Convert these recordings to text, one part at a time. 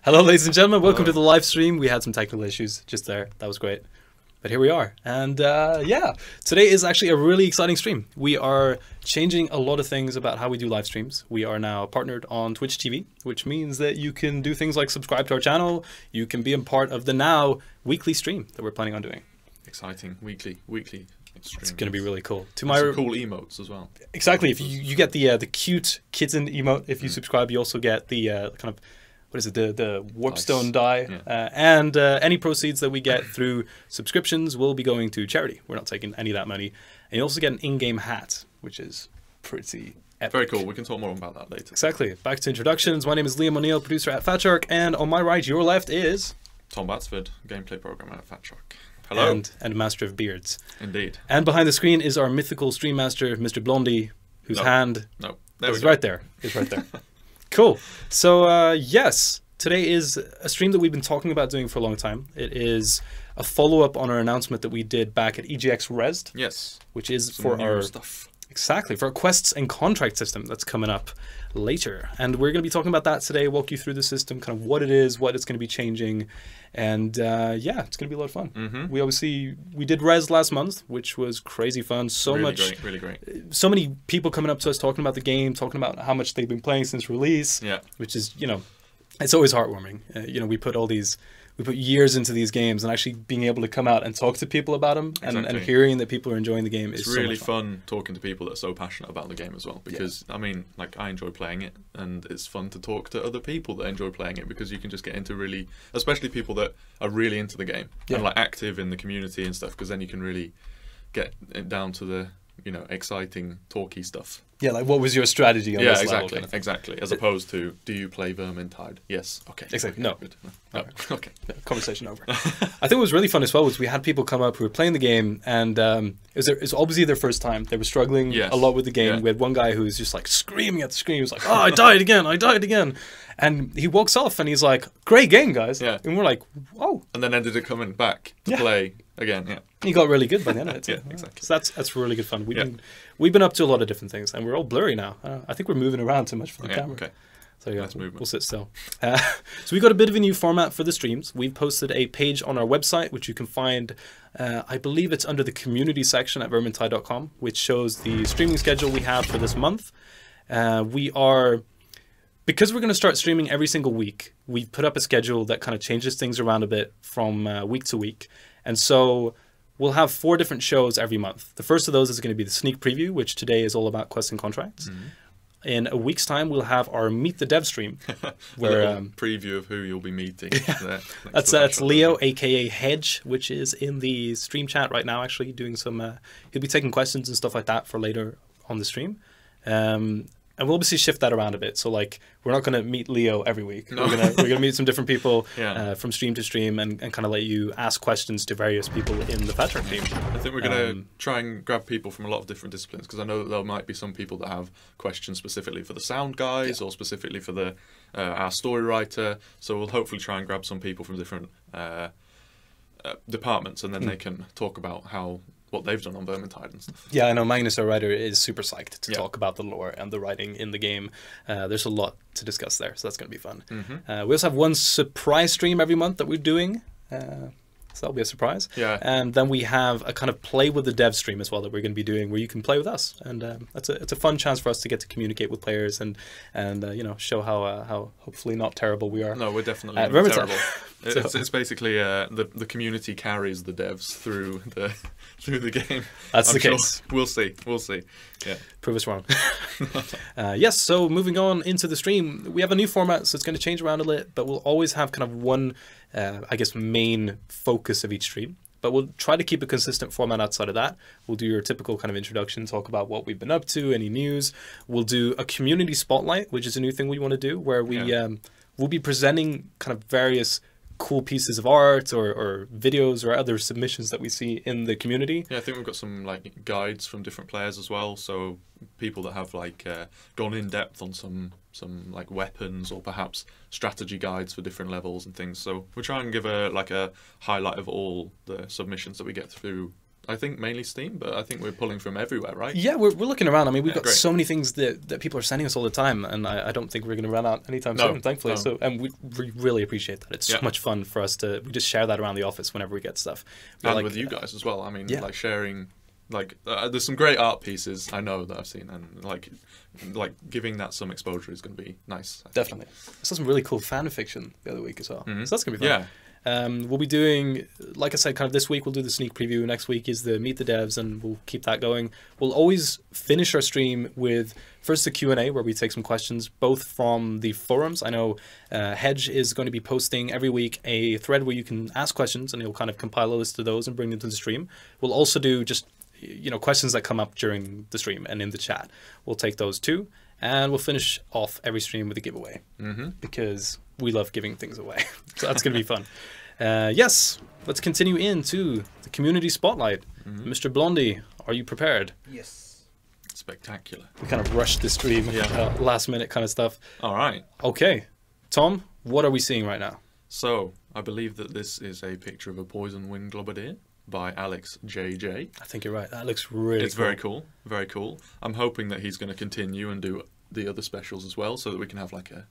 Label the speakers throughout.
Speaker 1: Hello, ladies and gentlemen. Welcome to the live stream. We had some technical issues just there. That was great. But here we are. And yeah, today is actually a really exciting stream. We are changing a lot of things about how we do live streams. We are now partnered on Twitch TV, which means that you can do things like subscribe to our channel. You can be a part of the now weekly stream that we're planning on doing.
Speaker 2: Exciting. Weekly stream.
Speaker 1: It's going to be really cool.
Speaker 2: Some cool emotes as well.
Speaker 1: Exactly. If you get the cute kitten emote, if you subscribe, you also get the kind of, what is it, the warpstone die, and any proceeds that we get through subscriptions will be going to charity. We're not taking any of that money. And you also get an in-game hat, which is pretty epic.
Speaker 2: Very cool. We can talk more about that later.
Speaker 1: Exactly. Back to introductions. My name is Liam O'Neill, producer at Fatshark, and on my right, your left is
Speaker 2: Tom Batsford, gameplay programmer at Fatshark. Hello.
Speaker 1: And master of beards.
Speaker 2: Indeed.
Speaker 1: And behind the screen is our mythical stream master, Mr. Blondie, whose hand is right there. Is right there. Cool. So yes, today is a stream that we've been talking about doing for a long time. It is a follow-up on our announcement that we did back at EGX Rezzed.
Speaker 2: Yes.
Speaker 1: Which is
Speaker 2: some
Speaker 1: for
Speaker 2: new
Speaker 1: our
Speaker 2: stuff.
Speaker 1: Exactly, for our quests and contract system that's coming up later. And we're going to be talking about that today, walk you through the system, kind of what it is, what it's going to be changing. And yeah, it's going to be a lot of fun. We did Rezzed last month, which was crazy fun.
Speaker 2: Really great.
Speaker 1: So many people coming up to us talking about the game, talking about how much they've been playing since release.
Speaker 2: Yeah.
Speaker 1: Which is, you know, it's always heartwarming. You know, we put years into these games, and actually being able to come out and talk to people about them and hearing that people are enjoying the game is
Speaker 2: really
Speaker 1: so much
Speaker 2: fun talking to people that are so passionate about the game as well, because I mean, like, I enjoy playing it, and it's fun to talk to other people that enjoy playing it, because you can just get into really, especially people that are really into the game and like active in the community and stuff, because then you can really get it down to the, you know, exciting talky stuff.
Speaker 1: Yeah, like, what was your strategy on this level? Kind of
Speaker 2: exactly. As opposed to, do you play Vermintide? Yes. Okay.
Speaker 1: Exactly.
Speaker 2: Okay,
Speaker 1: No.
Speaker 2: Good. No. Okay.
Speaker 1: No, conversation over. I think what was really fun as well was we had people come up who were playing the game, and it was obviously their first time. They were struggling a lot with the game. We had one guy who was just like screaming at the screen. He was like, "Oh, I died again. And he walks off and he's like, "Great game, guys."
Speaker 2: Yeah.
Speaker 1: And we're like, "Whoa."
Speaker 2: And then ended up coming back to play again. Yeah.
Speaker 1: He got really good by the end of it too.
Speaker 2: Yeah, exactly.
Speaker 1: So that's really good fun. We've been up to a lot of different things, and we're all blurry now. I think we're moving around too much for the camera.
Speaker 2: Okay.
Speaker 1: So yeah,
Speaker 2: Nice movement.
Speaker 1: we'll sit still. So we've got a bit of a new format for the streams. We've posted a page on our website, which you can find, I believe it's under the community section at vermintide.com, which shows the streaming schedule we have for this month. Because we're going to start streaming every single week, we've put up a schedule that kind of changes things around a bit from week to week. And so we'll have 4 different shows every month. The first of those is going to be the sneak preview, which today is all about quests and contracts. In a week's time, we'll have our Meet the Dev stream, where
Speaker 2: preview of who you'll be meeting.
Speaker 1: That's Leo, aka Hedge, which is in the stream chat right now. Actually, doing some. He'll be taking questions and stuff like that for later on the stream. And we'll obviously shift that around a bit. So, like, we're not going to meet Leo every week. No. We're gonna meet some different people from stream to stream, and kind of let you ask questions to various people in the Fatshark team.
Speaker 2: I think we're going to try and grab people from a lot of different disciplines, because I know that there might be some people that have questions specifically for the sound guys or specifically for the our story writer. So we'll hopefully try and grab some people from different departments, and then they can talk about what they've done on Vermintide and stuff.
Speaker 1: Yeah, I know Magnus, our writer, is super psyched to talk about the lore and the writing in the game. There's a lot to discuss there, so that's going to be fun. We also have one surprise stream every month that we're doing. So that'll be a surprise.
Speaker 2: Yeah.
Speaker 1: And then we have a kind of play with the dev stream as well that we're going to be doing, where you can play with us, and it's a fun chance for us to get to communicate with players and you know, show how hopefully not terrible we are.
Speaker 2: No, we're definitely not terrible. It's basically the community carries the devs through the game.
Speaker 1: That's the case.
Speaker 2: We'll see. Yeah.
Speaker 1: Prove us wrong. Yes. So moving on into the stream, we have a new format, so it's going to change around a little, but we'll always have kind of one, I guess, main focus of each stream. But we'll try to keep a consistent format outside of that. We'll do your typical kind of introduction, talk about what we've been up to, any news. We'll do a community spotlight, which is a new thing we want to do, where we'll be presenting kind of various cool pieces of art or videos or other submissions that we see in the community.
Speaker 2: Yeah, I think we've got some like guides from different players as well, so people that have like gone in depth on some like weapons or perhaps strategy guides for different levels and things. So we're trying to give a highlight of all the submissions that we get through I think mainly Steam, but I think we're pulling from everywhere, right?
Speaker 1: Yeah, we're looking around. I mean, we've got
Speaker 2: great.
Speaker 1: so many things that people are sending us all the time, and I don't think we're going to run out anytime soon, thankfully.
Speaker 2: No.
Speaker 1: So, and we really appreciate that. It's so much fun for us we just share that around the office whenever we get stuff.
Speaker 2: And with you guys as well. I mean, like sharing, like there's some great art pieces I know that I've seen, and like giving that some exposure is going to be nice.
Speaker 1: Definitely. I saw some really cool fan fiction the other week as well. So that's going to be fun.
Speaker 2: Yeah.
Speaker 1: We'll be doing, like I said, kind of this week we'll do the sneak preview. Next week is the Meet the Devs, and we'll keep that going. We'll always finish our stream with first the Q&A, where we take some questions, both from the forums. I know Hedge is going to be posting every week a thread where you can ask questions, and he'll kind of compile a list of those and bring them to the stream. We'll also do just, questions that come up during the stream and in the chat. We'll take those too, and we'll finish off every stream with a giveaway, because we love giving things away. So that's going to be fun. Yes, let's continue into the community spotlight. Mr. Blondie, are you prepared?
Speaker 3: Yes.
Speaker 2: Spectacular.
Speaker 1: We kind of rushed the stream, last minute kind of stuff.
Speaker 2: All right.
Speaker 1: Okay, Tom, what are we seeing right now?
Speaker 2: So, I believe that this is a picture of a poison wind globadier by Alex JJ.
Speaker 1: I think you're right. That looks really
Speaker 2: It's very cool. Very cool. I'm hoping that he's going to continue and do the other specials as well, so that we can have like a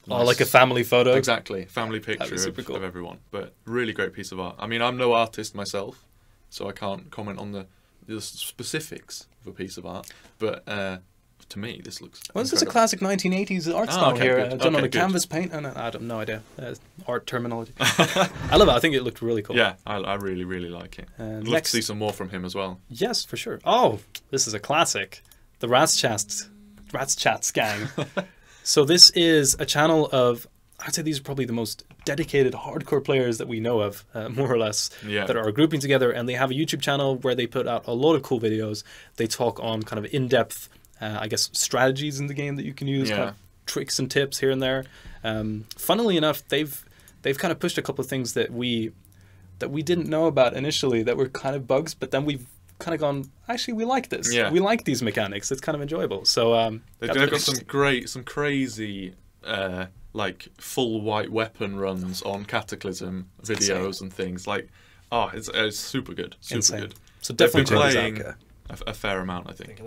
Speaker 1: nice, like a family photo.
Speaker 2: Exactly, family picture of everyone. But really great piece of art. I mean, I'm no artist myself, so I can't comment on the specifics of a piece of art. But to me, this looks.
Speaker 1: Well, this is a classic 1980s art style here, done on a
Speaker 2: good.
Speaker 1: canvas paint, and I have no idea art terminology. I love it. I think it looked really cool.
Speaker 2: Yeah, I really, really like it. I'd love to see some more from him as well.
Speaker 1: Yes, for sure. Oh, this is a classic. The Rats Chats gang. So this is a channel of, I'd say these are probably the most dedicated hardcore players that we know of, more or less, that are grouping together, and they have a YouTube channel where they put out a lot of cool videos. They talk on kind of in-depth, I guess, strategies in the game that you can use, kind of tricks and tips here and there. Funnily enough, they've kind of pushed a couple of things that we didn't know about initially that were kind of bugs, but then we've kind of gone, actually, we like this. Yeah. We like these mechanics. It's kind of enjoyable. So
Speaker 2: they've got some crazy like full white weapon runs on Cataclysm videos and things. Like, it's super good. Super good.
Speaker 1: So definitely
Speaker 2: playing a fair amount, I think.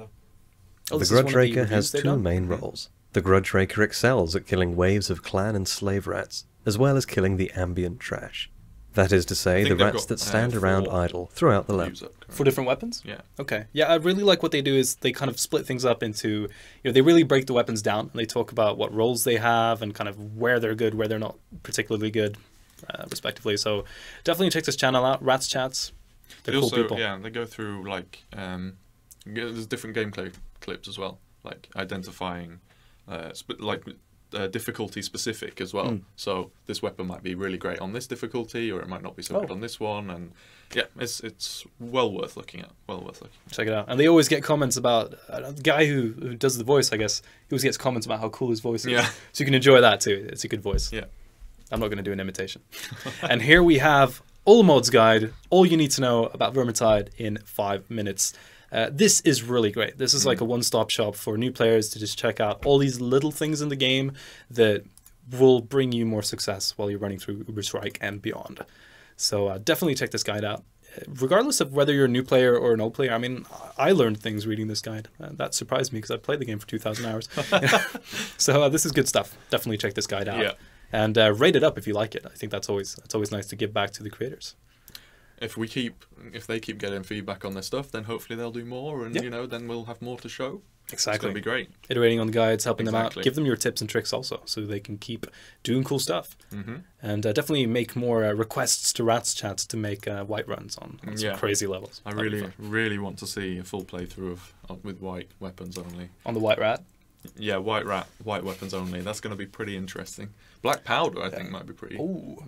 Speaker 4: The Grudge Raker has two main roles. The Grudge Raker excels at killing waves of clan and slave rats, as well as killing the ambient trash. That is to say, the rats that stand around idle throughout the level.
Speaker 1: 4 different weapons?
Speaker 2: Yeah.
Speaker 1: Okay. Yeah, I really like what they do is they kind of split things up into, they really break the weapons down, and they talk about what roles they have and kind of where they're good, where they're not particularly good, respectively. So definitely check this channel out, Rats Chats. They're cool people.
Speaker 2: Yeah, they go through, like, there's different gameplay clips as well, like identifying, difficulty specific as well. So this weapon might be really great on this difficulty, or it might not be so good on this one. And yeah, it's well worth looking at.
Speaker 1: Check it out. And they always get comments about the guy who does the voice. I guess he always gets comments about how cool his voice is. Yeah. So you can enjoy that too. It's a good voice.
Speaker 2: Yeah.
Speaker 1: I'm not going to do an imitation. And here we have All Mods Guide. All you need to know about Vermintide in 5 minutes. This is really great. This is like a one-stop shop for new players to just check out all these little things in the game that will bring you more success while you're running through Uberstrike and beyond. So definitely check this guide out. Regardless of whether you're a new player or an old player, I mean, I learned things reading this guide. That surprised me because I played the game for 2,000 hours. So this is good stuff. Definitely check this guide out.
Speaker 2: Yeah.
Speaker 1: And rate it up if you like it. I think that's always nice to give back to the creators.
Speaker 2: If they keep getting feedback on their stuff, then hopefully they'll do more, and then we'll have more to show.
Speaker 1: Exactly.
Speaker 2: It's going to be great.
Speaker 1: Iterating on the guides, helping them out. Give them your tips and tricks also, so they can keep doing cool stuff. And definitely make more requests to Rats Chats to make white runs on some crazy levels.
Speaker 2: I really want to see a full playthrough with white weapons only.
Speaker 1: On the White Rat?
Speaker 2: Yeah, white weapons only. That's going to be pretty interesting. Black powder, I think, might be pretty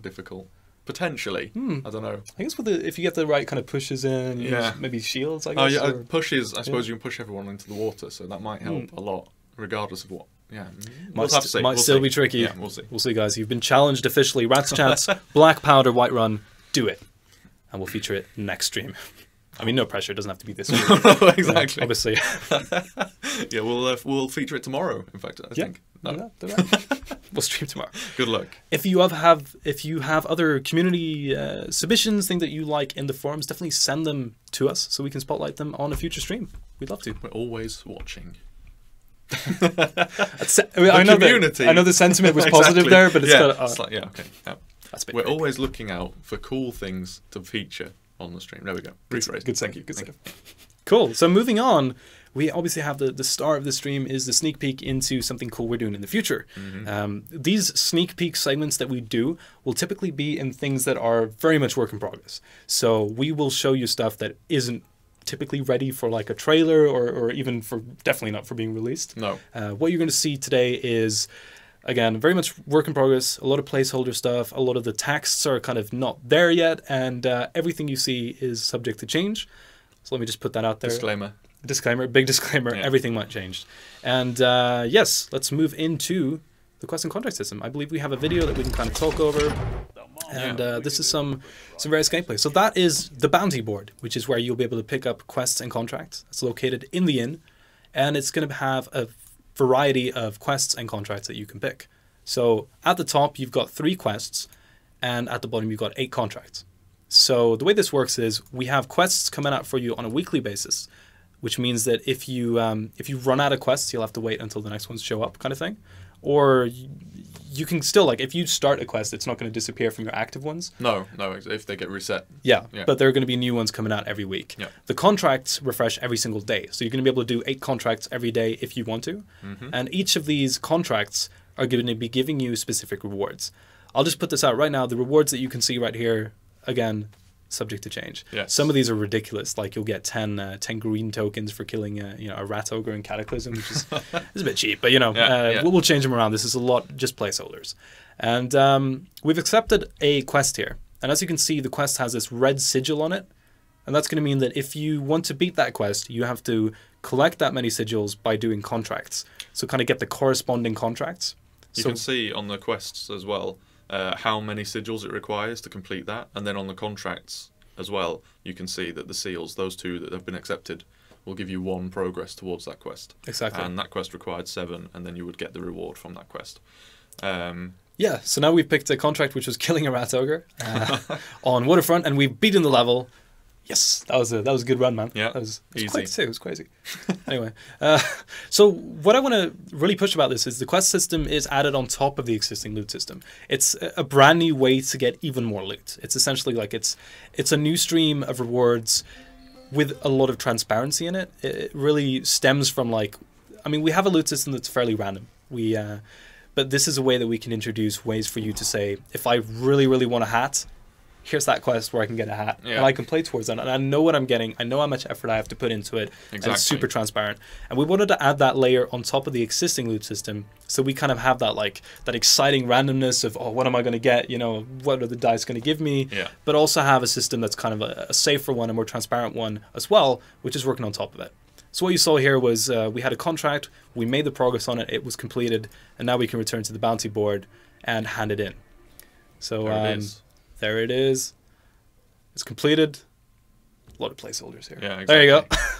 Speaker 2: difficult. Potentially. I don't know.
Speaker 1: I guess if you get the right kind of pushes in, maybe shields, I guess.
Speaker 2: Oh, yeah, pushes. I suppose you can push everyone into the water, so that might help a lot, regardless of what. Yeah.
Speaker 1: Might still be tricky.
Speaker 2: Yeah, we'll see.
Speaker 1: We'll see, guys. You've been challenged officially. Rats Chats, Black Powder, White Run, do it. And we'll feature it next stream. I mean, no pressure. It doesn't have to be this week.
Speaker 2: No, exactly.
Speaker 1: Obviously.
Speaker 2: Yeah, we'll feature it tomorrow. In fact, I think. No.
Speaker 1: We'll stream tomorrow.
Speaker 2: Good luck.
Speaker 1: If you have other community submissions, things that you like in the forums, definitely send them to us so we can spotlight them on a future stream. We'd love to.
Speaker 2: We're always watching.
Speaker 1: I know the sentiment was positive there, but it's
Speaker 2: okay. Yeah. We're always looking out for cool things to feature on the stream. There we go. Rephrase.
Speaker 1: Good thank you. Good save. Cool. So moving on, we obviously have the star of the stream is the sneak peek into something cool we're doing in the future. These sneak peek segments that we do will typically be in things that are very much work in progress. So we will show you stuff that isn't typically ready for like a trailer or even for definitely not for being released.
Speaker 2: No.
Speaker 1: What you're going to see today is, again, very much work in progress, a lot of placeholder stuff, a lot of the texts are kind of not there yet, and everything you see is subject to change. So let me just put that out there. Disclaimer, big disclaimer, everything might change. And yes, let's move into the quest and contract system. I believe we have a video that we can kind of talk over. And this is some various gameplay. So that is the bounty board, which is where you'll be able to pick up quests and contracts. It's located in the inn, and it's going to have a variety of quests and contracts that you can pick. So at the top, you've got 3 quests, and at the bottom, you've got 8 contracts. So the way this works is we have quests coming out for you on a weekly basis, which means that if you run out of quests, you'll have to wait until the next ones show up, kind of thing. Or you can still, like, if you start a quest, it's not going to disappear from your active ones.
Speaker 2: No, if they get reset.
Speaker 1: Yeah, but there are going to be new ones coming out every week.
Speaker 2: Yeah.
Speaker 1: The contracts refresh every single day. So you're going to be able to do 8 contracts every day if you want to. And each of these contracts are going to be giving you specific rewards. I'll just put this out right now. The rewards that you can see right here, again, subject to change.
Speaker 2: Yes.
Speaker 1: Some of these are ridiculous. Like you'll get 10 10 green tokens for killing a rat ogre in Cataclysm, which is a bit cheap, but we'll change them around. This is a lot just placeholders. And we've accepted a quest here. And as you can see, the quest has this red sigil on it. And that's going to mean that if you want to beat that quest, you have to collect that many sigils by doing contracts. So kind of get the corresponding contracts.
Speaker 2: You can see on the quests as well how many sigils it requires to complete that, and then on the contracts as well, you can see that the seals, those 2 that have been accepted, will give you 1 progress towards that quest.
Speaker 1: Exactly.
Speaker 2: And that quest required 7, and then you would get the reward from that quest.
Speaker 1: Yeah, so now we've picked a contract which was killing a rat ogre on Waterfront, and we've beaten the level. Yes, that was a good run, man.
Speaker 2: Yeah,
Speaker 1: it was
Speaker 2: easy.
Speaker 1: Quick too. It was crazy. Anyway, so what I want to really push about this is the quest system is added on top of the existing loot system. It's a brand new way to get even more loot. It's essentially like it's a new stream of rewards with a lot of transparency in it. It really stems from we have a loot system that's fairly random. But this is a way that we can introduce ways for you to say, if I really, really want a hat, here's that quest where I can get a hat, and I can play towards that, and I know what I'm getting, I know how much effort I have to put into it, and it's super transparent. And we wanted to add that layer on top of the existing loot system, so we kind of have that that exciting randomness of, oh, what am I going to get, what are the dice going to give me, but also have a system that's kind of a safer one, a more transparent one as well, which is working on top of it. So what you saw here was we had a contract, we made the progress on it, it was completed, and now we can return to the bounty board and hand it in. So there it is. It's completed. A lot of placeholders here.
Speaker 2: Yeah, exactly.
Speaker 1: There you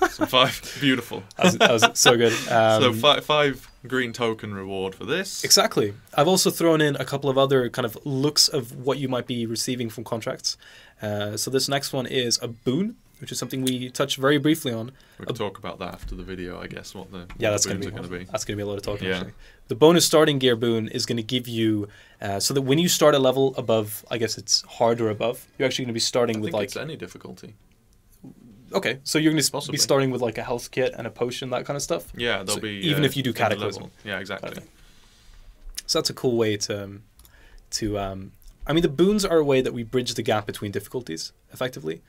Speaker 1: go.
Speaker 2: So 5, beautiful.
Speaker 1: That was so good.
Speaker 2: So 5 green token reward for this.
Speaker 1: Exactly. I've also thrown in a couple of other kind of looks of what you might be receiving from contracts. So this next one is a boon, which is something we touched very briefly on.
Speaker 2: We can talk about that after the video, I guess, what the
Speaker 1: that's
Speaker 2: boons
Speaker 1: going to be. That's going to be a lot of talking, actually. The bonus starting gear boon is going to give you, so that when you start a level above, I guess it's hard or above, you're actually going to be starting with
Speaker 2: it's any difficulty.
Speaker 1: Okay, so you're going to be starting with a health kit and a potion, that kind of stuff?
Speaker 2: Yeah, there'll be...
Speaker 1: Even if you do Cataclysm.
Speaker 2: Yeah, exactly.
Speaker 1: So that's a cool way to I mean, the boons are a way that we bridge the gap between difficulties, effectively.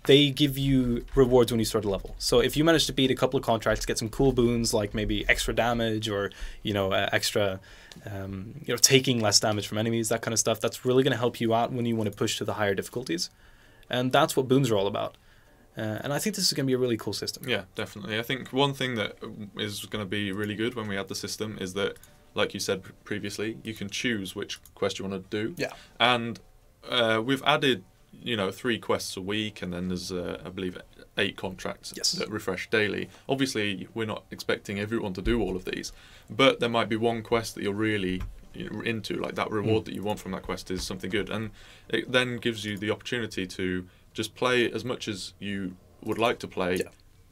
Speaker 1: They give you rewards when you start a level. So if you manage to beat a couple of contracts, get some cool boons like maybe extra damage or extra taking less damage from enemies, that kind of stuff, that's really going to help you out when you want to push to the higher difficulties. And that's what boons are all about. And I think this is going to be a really cool system.
Speaker 2: Yeah, definitely. I think one thing that is going to be really good when we add the system is that, like you said previously, you can choose which quest you want to do.
Speaker 1: Yeah.
Speaker 2: And we've added you know, 3 quests a week, and then there's I believe 8 contracts that refresh daily. Obviously, we're not expecting everyone to do all of these, but there might be one quest that you're really into, like that reward that you want from that quest is something good, and it then gives you the opportunity to just play as much as you would like to play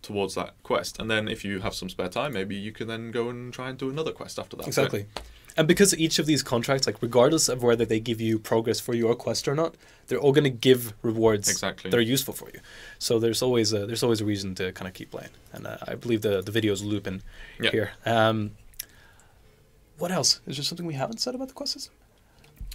Speaker 2: towards that quest, and then if you have some spare time, maybe you can then go and try and do another quest after that.
Speaker 1: Exactly. And because each of these contracts, like regardless of whether they give you progress for your quest or not, they're all going to give rewards that are useful for you. So there's always a reason to kind of keep playing. And I believe the video's looping here. What else? Is there something we haven't said about the quest system?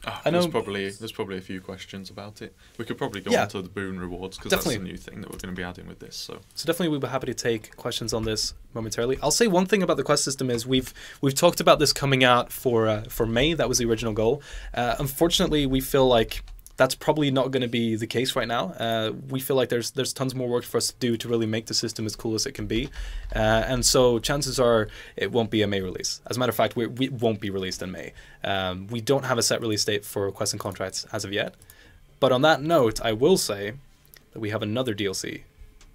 Speaker 2: I know there's probably a few questions about it. We could probably go on to the boon rewards, because that's a new thing that we're going to be adding with this. So
Speaker 1: definitely we'll be happy to take questions on this momentarily. I'll say one thing about the quest system is we've talked about this coming out for May. That was the original goal. Unfortunately, we feel like that's probably not going to be the case right now. We feel like there's tons more work for us to do to really make the system as cool as it can be. And so chances are it won't be a May release. As a matter of fact, we won't be released in May. We don't have a set release date for quests and contracts as of yet. But on that note, I will say that we have another DLC,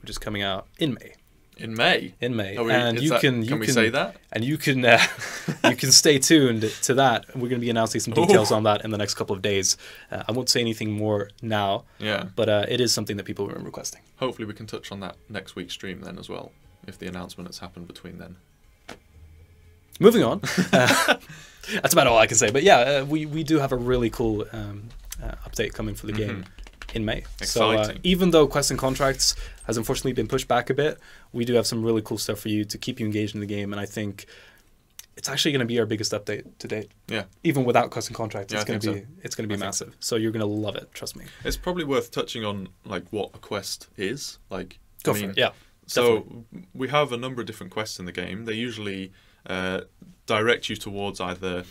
Speaker 1: which is coming out in May.
Speaker 2: In May.
Speaker 1: And
Speaker 2: can we say that?
Speaker 1: And you can you can stay tuned to that. We're going to be announcing some details on that in the next couple of days. I won't say anything more now.
Speaker 2: Yeah.
Speaker 1: But it is something that people have been requesting.
Speaker 2: Hopefully we can touch on that next week's stream then as well, if the announcement has happened between then.
Speaker 1: Moving on. That's about all I can say. But yeah, we do have a really cool update coming for the game in May.
Speaker 2: Exciting.
Speaker 1: So even though quests and contracts has unfortunately been pushed back a bit, we do have some really cool stuff for you to keep you engaged in the game, and I think it's actually going to be our biggest update to date.
Speaker 2: Yeah.
Speaker 1: Even without quests and contracts, it's going to be massive. So you're going to love it, trust me.
Speaker 2: It's probably worth touching on like what a quest is. Like
Speaker 1: Go for it. Yeah.
Speaker 2: So
Speaker 1: definitely.
Speaker 2: We have a number of different quests in the game. They usually direct you towards either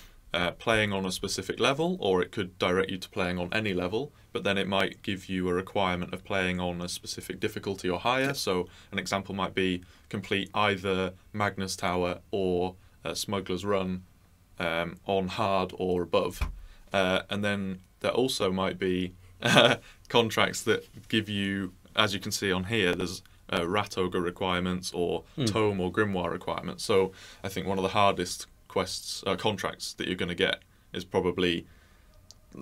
Speaker 2: playing on a specific level, or it could direct you to playing on any level, but then it might give you a requirement of playing on a specific difficulty or higher. So an example might be complete either Magnus Tower or Smuggler's Run on hard or above. And then there also might be contracts that give you, as you can see on here, there's Rat Ogre requirements or Tome or Grimoire requirements. So I think one of the hardest contracts that you're going to get is probably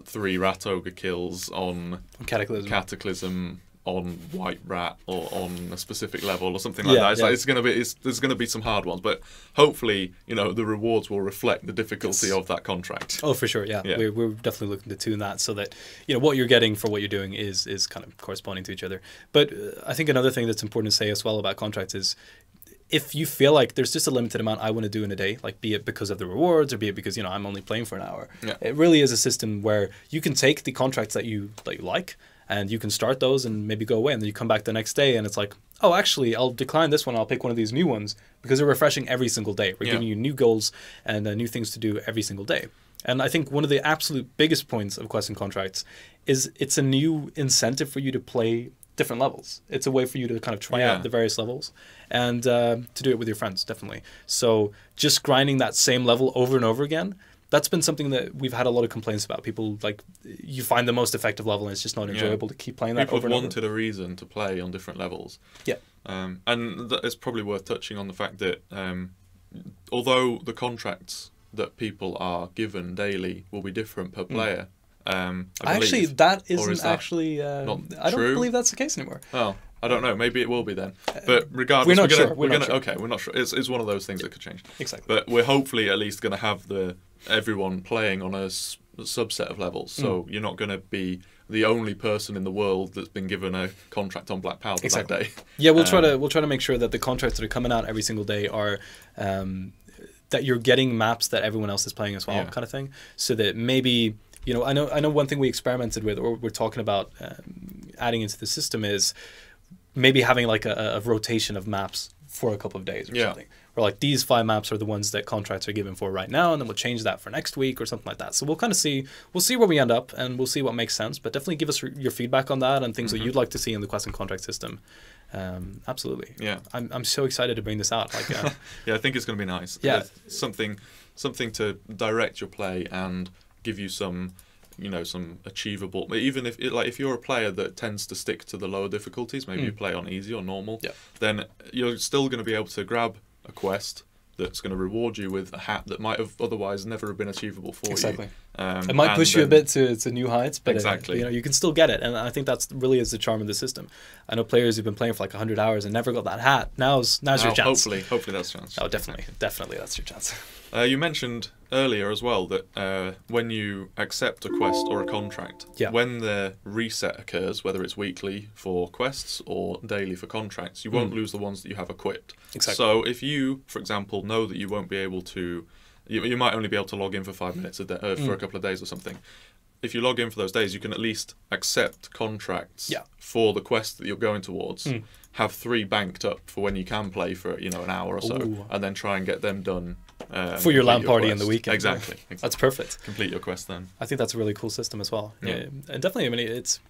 Speaker 2: 3 Rat Ogre kills on Cataclysm on White Rat, or on a specific level or something like that. It's like there's going to be some hard ones, but hopefully the rewards will reflect the difficulty of that contract.
Speaker 1: Oh, for sure, yeah. We're definitely looking to tune that so that what you're getting for what you're doing is kind of corresponding to each other. But I think another thing that's important to say as well about contracts is, if you feel like there's just a limited amount I want to do in a day, like be it because of the rewards or be it because I'm only playing for an hour, it really is a system where you can take the contracts that you like, and you can start those and maybe go away, and then you come back the next day and it's like, oh, actually, I'll decline this one. I'll pick one of these new ones, because they're refreshing every single day. We're giving you new goals and new things to do every single day. And I think one of the absolute biggest points of quests and contracts is it's a new incentive for you to play different levels. It's a way for you to kind of try out the various levels and to do it with your friends, definitely. So just grinding that same level over and over again, that's been something that we've had a lot of complaints about. People, like, you find the most effective level and it's just not enjoyable to keep playing that
Speaker 2: People
Speaker 1: over and over.
Speaker 2: wanted a reason to play on different levels. Yeah. And it's probably worth touching on the fact that although the contracts that people are given daily will be different per player, I don't
Speaker 1: believe that's the case anymore.
Speaker 2: Oh, I don't know. Maybe it will be then. But regardless, we're not sure. Okay, we're not sure. It's one of those things that could change.
Speaker 1: Exactly.
Speaker 2: But we're hopefully at least going to have everyone playing on a subset of levels. So you're not going to be the only person in the world that's been given a contract on Black Powder that day.
Speaker 1: Yeah, we'll try to make sure that the contracts that are coming out every single day are that you're getting maps that everyone else is playing as well, kind of thing. So that maybe, I know one thing we experimented with, or we're talking about adding into the system, is maybe having like a rotation of maps for a couple of days or something. Or like, these 5 maps are the ones that contracts are given for right now, and then we'll change that for next week or something like that. So we'll kind of see where we end up, and we'll see what makes sense. But definitely give us your feedback on that and things that you'd like to see in the quest and contract system. Absolutely. Yeah. I'm so excited to bring this out. Like,
Speaker 2: yeah, I think it's going to be nice. Yeah. Something to direct your play and give you some you know, some achievable. Even if you're a player that tends to stick to the lower difficulties, maybe you play on easy or normal, then you're still going to be able to grab a quest that's going to reward you with a hat that might have otherwise never have been achievable for you.
Speaker 1: It might push you a bit to new heights, but
Speaker 2: exactly.
Speaker 1: You know, you can still get it, and I think that's really is the charm of the system. I know players who've been playing for like 100 hours and never got that hat. Now's your chance.
Speaker 2: Hopefully that's your chance.
Speaker 1: Oh, definitely that's your chance.
Speaker 2: You mentioned earlier as well that when you accept a quest or a contract, when the reset occurs, whether it's weekly for quests or daily for contracts, you won't lose the ones that you have equipped.
Speaker 1: Exactly.
Speaker 2: So if you, for example, know that you won't be able to, you might only be able to log in for 5 minutes a day, for a couple of days or something. If you log in for those days, you can at least accept contracts for the quest that you're going towards. Have 3 banked up for when you can play for, you know, an hour or so, and then try and get them done.
Speaker 1: For your LAN party in the weekend.
Speaker 2: Exactly.
Speaker 1: That's perfect.
Speaker 2: Complete your quest then.
Speaker 1: I think that's a really cool system as well. Yeah. And definitely, I mean, it's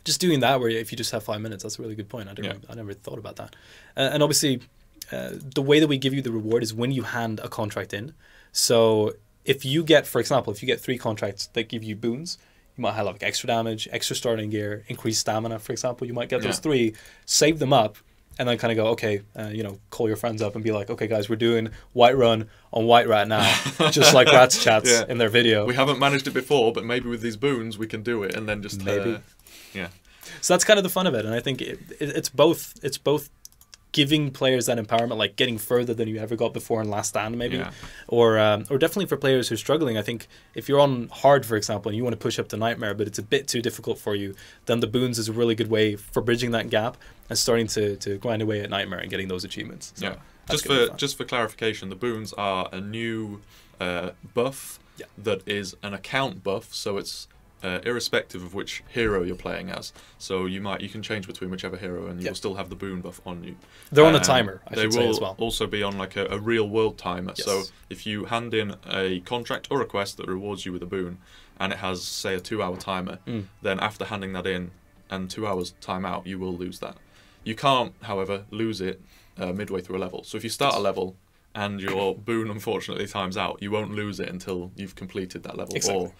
Speaker 1: just doing that where if you just have 5 minutes, that's a really good point. I never thought about that. And obviously, the way that we give you the reward is when you hand a contract in. So if you get, for example, if you get 3 contracts that give you boons, you might have like extra damage, extra starting gear, increased stamina, for example. You might get those 3, save them up, and then kind of go, okay, you know, call your friends up and be like, okay, guys, we're doing Whiterun on White Rat now, just like Rat's chats in their video.
Speaker 2: We haven't managed it before, but maybe with these boons we can do it, and then just
Speaker 1: maybe,
Speaker 2: yeah.
Speaker 1: So that's kind of the fun of it, and I think it's both giving players that empowerment, like getting further than you ever got before in Last Stand, maybe, or definitely for players who are struggling. I think if you're on hard, for example, and you want to push up to Nightmare, but it's a bit too difficult for you, then the boons is a really good way for bridging that gap and starting to grind away at Nightmare and getting those achievements. So
Speaker 2: just for clarification, the boons are a new buff that is an account buff, so it's irrespective of which hero you're playing as. So you can change between whichever hero, and you'll still have the boon buff on you.
Speaker 1: They're on a timer, I should say, as well.
Speaker 2: They will also be on like a real world timer. Yes. So if you hand in a contract or a quest that rewards you with a boon, and it has, say, a 2-hour timer, then after handing that in and 2 hours time out, you will lose that. You can't, however, lose it midway through a level. So if you start a level and your boon unfortunately times out, you won't lose it until you've completed that level, or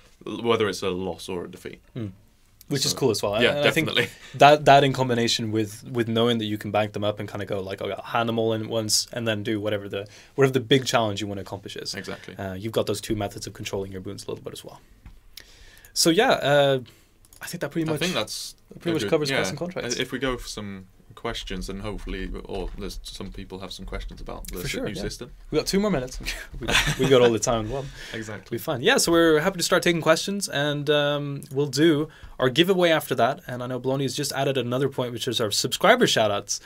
Speaker 2: whether it's a loss or a defeat.
Speaker 1: Which is cool as well.
Speaker 2: Yeah,
Speaker 1: and
Speaker 2: definitely.
Speaker 1: I think that in combination with knowing that you can bank them up and kind of go like, oh, I'll hand them all in at once and then do whatever the big challenge you want to accomplish is.
Speaker 2: Exactly.
Speaker 1: You've got those 2 methods of controlling your boons a little bit as well. So yeah, I think that pretty much covers quests and contracts.
Speaker 2: If we go for some questions, and hopefully, or there's some people have some questions about the new system.
Speaker 1: We got 2 more minutes. we got all the time. Well,
Speaker 2: exactly.
Speaker 1: Be fine. Yeah, so we're happy to start taking questions, and we'll do our giveaway after that. And I know Blondie has just added another point, which is our subscriber shoutouts,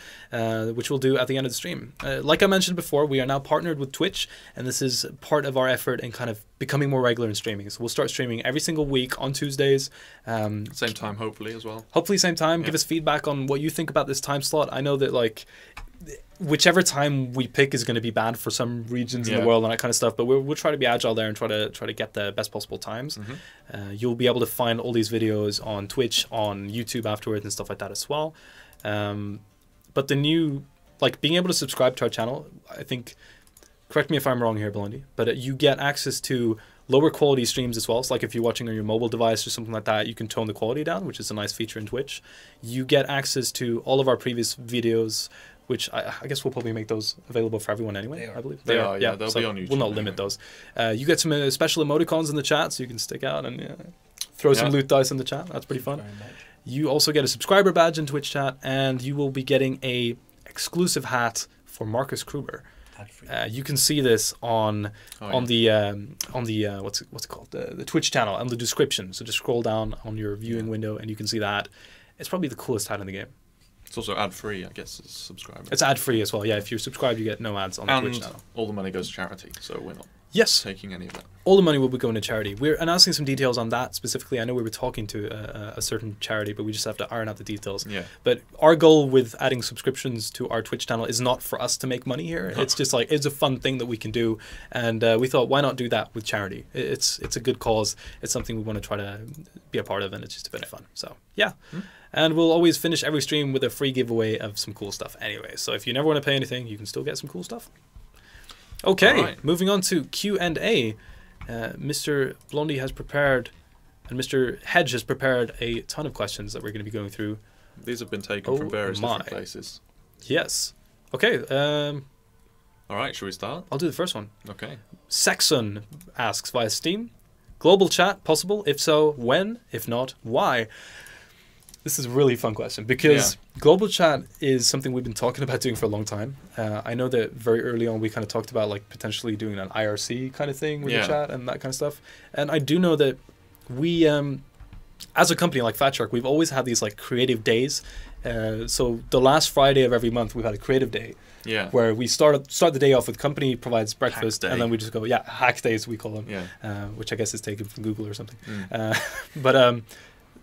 Speaker 1: which we'll do at the end of the stream. Like I mentioned before, we are now partnered with Twitch, and this is part of our effort in kind of becoming more regular in streaming. So we'll start streaming every single week on Tuesdays.
Speaker 2: Same time, hopefully, as well.
Speaker 1: Hopefully same time. Yeah. Give us feedback on what you think about this time slot. I know that like whichever time we pick is going to be bad for some regions in the world and that kind of stuff, but we'll try to be agile there and try to get the best possible times. You'll be able to find all these videos on Twitch, on YouTube afterwards and stuff like that as well. But the new, like being able to subscribe to our channel, I think, correct me if I'm wrong here, Blondie, but you get access to lower quality streams as well. So like if you're watching on your mobile device or something like that, you can tone the quality down, which is a nice feature in Twitch. You get access to all of our previous videos, which I guess we'll probably make those available for everyone anyway. I believe
Speaker 2: they are. Yeah, they'll be on YouTube.
Speaker 1: We'll not limit those. You get some special emoticons in the chat, so you can stick out and throw some loot dice in the chat. That's pretty fun. You also get a subscriber badge in Twitch chat, and you will be getting a exclusive hat for Marcus Kruber. You can see this on the what's it called, the Twitch channel and the description. So just scroll down on your viewing window and you can see that. It's probably the coolest hat in the game.
Speaker 2: It's also ad free, I guess, as subscribers.
Speaker 1: It's ad free as well. Yeah, if you're subscribed, you get no ads on the Twitch channel.
Speaker 2: All the money goes to charity, so we're not taking any of that.
Speaker 1: All the money will be going to charity. We're announcing some details on that specifically. I know we were talking to a certain charity, but we just have to iron out the details.
Speaker 2: Yeah.
Speaker 1: But our goal with adding subscriptions to our Twitch channel is not for us to make money here. It's just like, it's a fun thing that we can do. And we thought, why not do that with charity? It's a good cause. It's something we want to try to be a part of, and it's just a bit of fun. So, yeah. And we'll always finish every stream with a free giveaway of some cool stuff anyway. So if you never want to pay anything, you can still get some cool stuff. Okay, moving on to Q&A. Mr. Blondie has prepared And Mr. Hedge has prepared a ton of questions that we're going to be going through.
Speaker 2: These have been taken from various different places.
Speaker 1: Yes. Okay.
Speaker 2: All right, shall we start?
Speaker 1: I'll do the first one.
Speaker 2: Okay.
Speaker 1: Saxon asks via Steam, global chat possible? If so, when? If not, why? This is a really fun question because global chat is something we've been talking about doing for a long time. I know that very early on we kind of talked about like potentially doing an IRC kind of thing with the chat and that kind of stuff. And I do know that we, as a company like Fatshark, we've always had these like creative days. So the last Friday of every month we've had a creative day.
Speaker 2: Yeah.
Speaker 1: Where we start the day off with company provides breakfast, and then we just go, hack days we call them, which I guess is taken from Google or something. But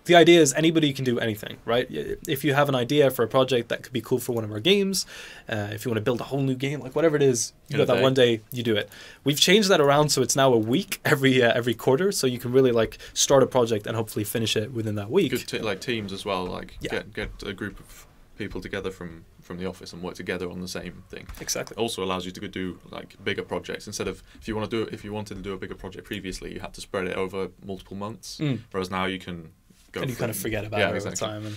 Speaker 1: the idea is anybody can do anything, right? If you have an idea for a project that could be cool for one of our games, if you want to build a whole new game, like whatever it is, you got that one day, you do it. We've changed that around so it's now a week every quarter, so you can really like start a project and hopefully finish it within that week.
Speaker 2: Good like teams as well, like get a group of people together from the office and work together on the same thing.
Speaker 1: Exactly.
Speaker 2: Also allows you to do like bigger projects instead of if you wanted to do a bigger project previously, you had to spread it over multiple months, whereas now you can.
Speaker 1: And you kind of forget about it over time. And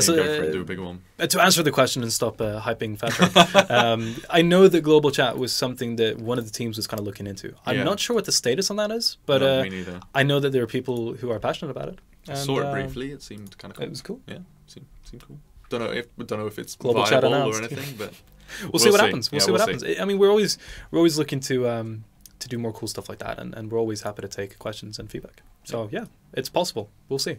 Speaker 2: so go for it, do a bigger one.
Speaker 1: To answer the question and stop hyping Fatshark, I know that global chat was something that one of the teams was kind of looking into. I'm not sure what the status on that is, but
Speaker 2: me neither.
Speaker 1: I know that there are people who are passionate about it.
Speaker 2: I saw it briefly. It seemed kind of cool.
Speaker 1: It was cool.
Speaker 2: Yeah, seemed cool. Don't know if it's
Speaker 1: global
Speaker 2: viable
Speaker 1: chat
Speaker 2: or anything, but
Speaker 1: we'll see what happens. We'll see what happens. I mean, we're always looking to do more cool stuff like that, and we're always happy to take questions and feedback. So yeah, it's possible. We'll see.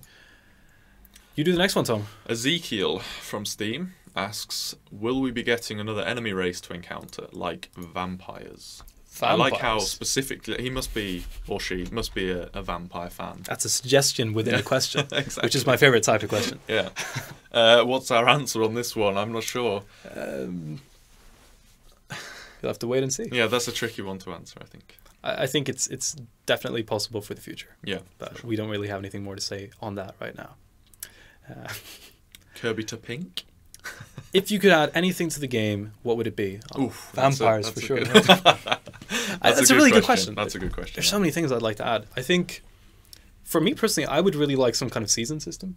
Speaker 1: You do the next one, Tom.
Speaker 2: Ezekiel from Steam asks, will we be getting another enemy race to encounter, like vampires? I like how specifically he must be, or she must be a vampire fan.
Speaker 1: That's a suggestion within a question,
Speaker 2: exactly.
Speaker 1: Which is my favourite type of question.
Speaker 2: Yeah. What's our answer on this one? I'm not sure.
Speaker 1: You'll have to wait and see.
Speaker 2: Yeah, that's a tricky one to answer, I think.
Speaker 1: I think it's definitely possible for the future.
Speaker 2: Yeah.
Speaker 1: But we don't really have anything more to say on that right now.
Speaker 2: Kirby to pink.
Speaker 1: If you could add anything to the game, what would it be?
Speaker 2: Oof,
Speaker 1: vampires for sure.
Speaker 2: That's
Speaker 1: a really good question.
Speaker 2: That's a good question.
Speaker 1: There's so many things I'd like to add. I think, for me personally, I would really like some kind of season system.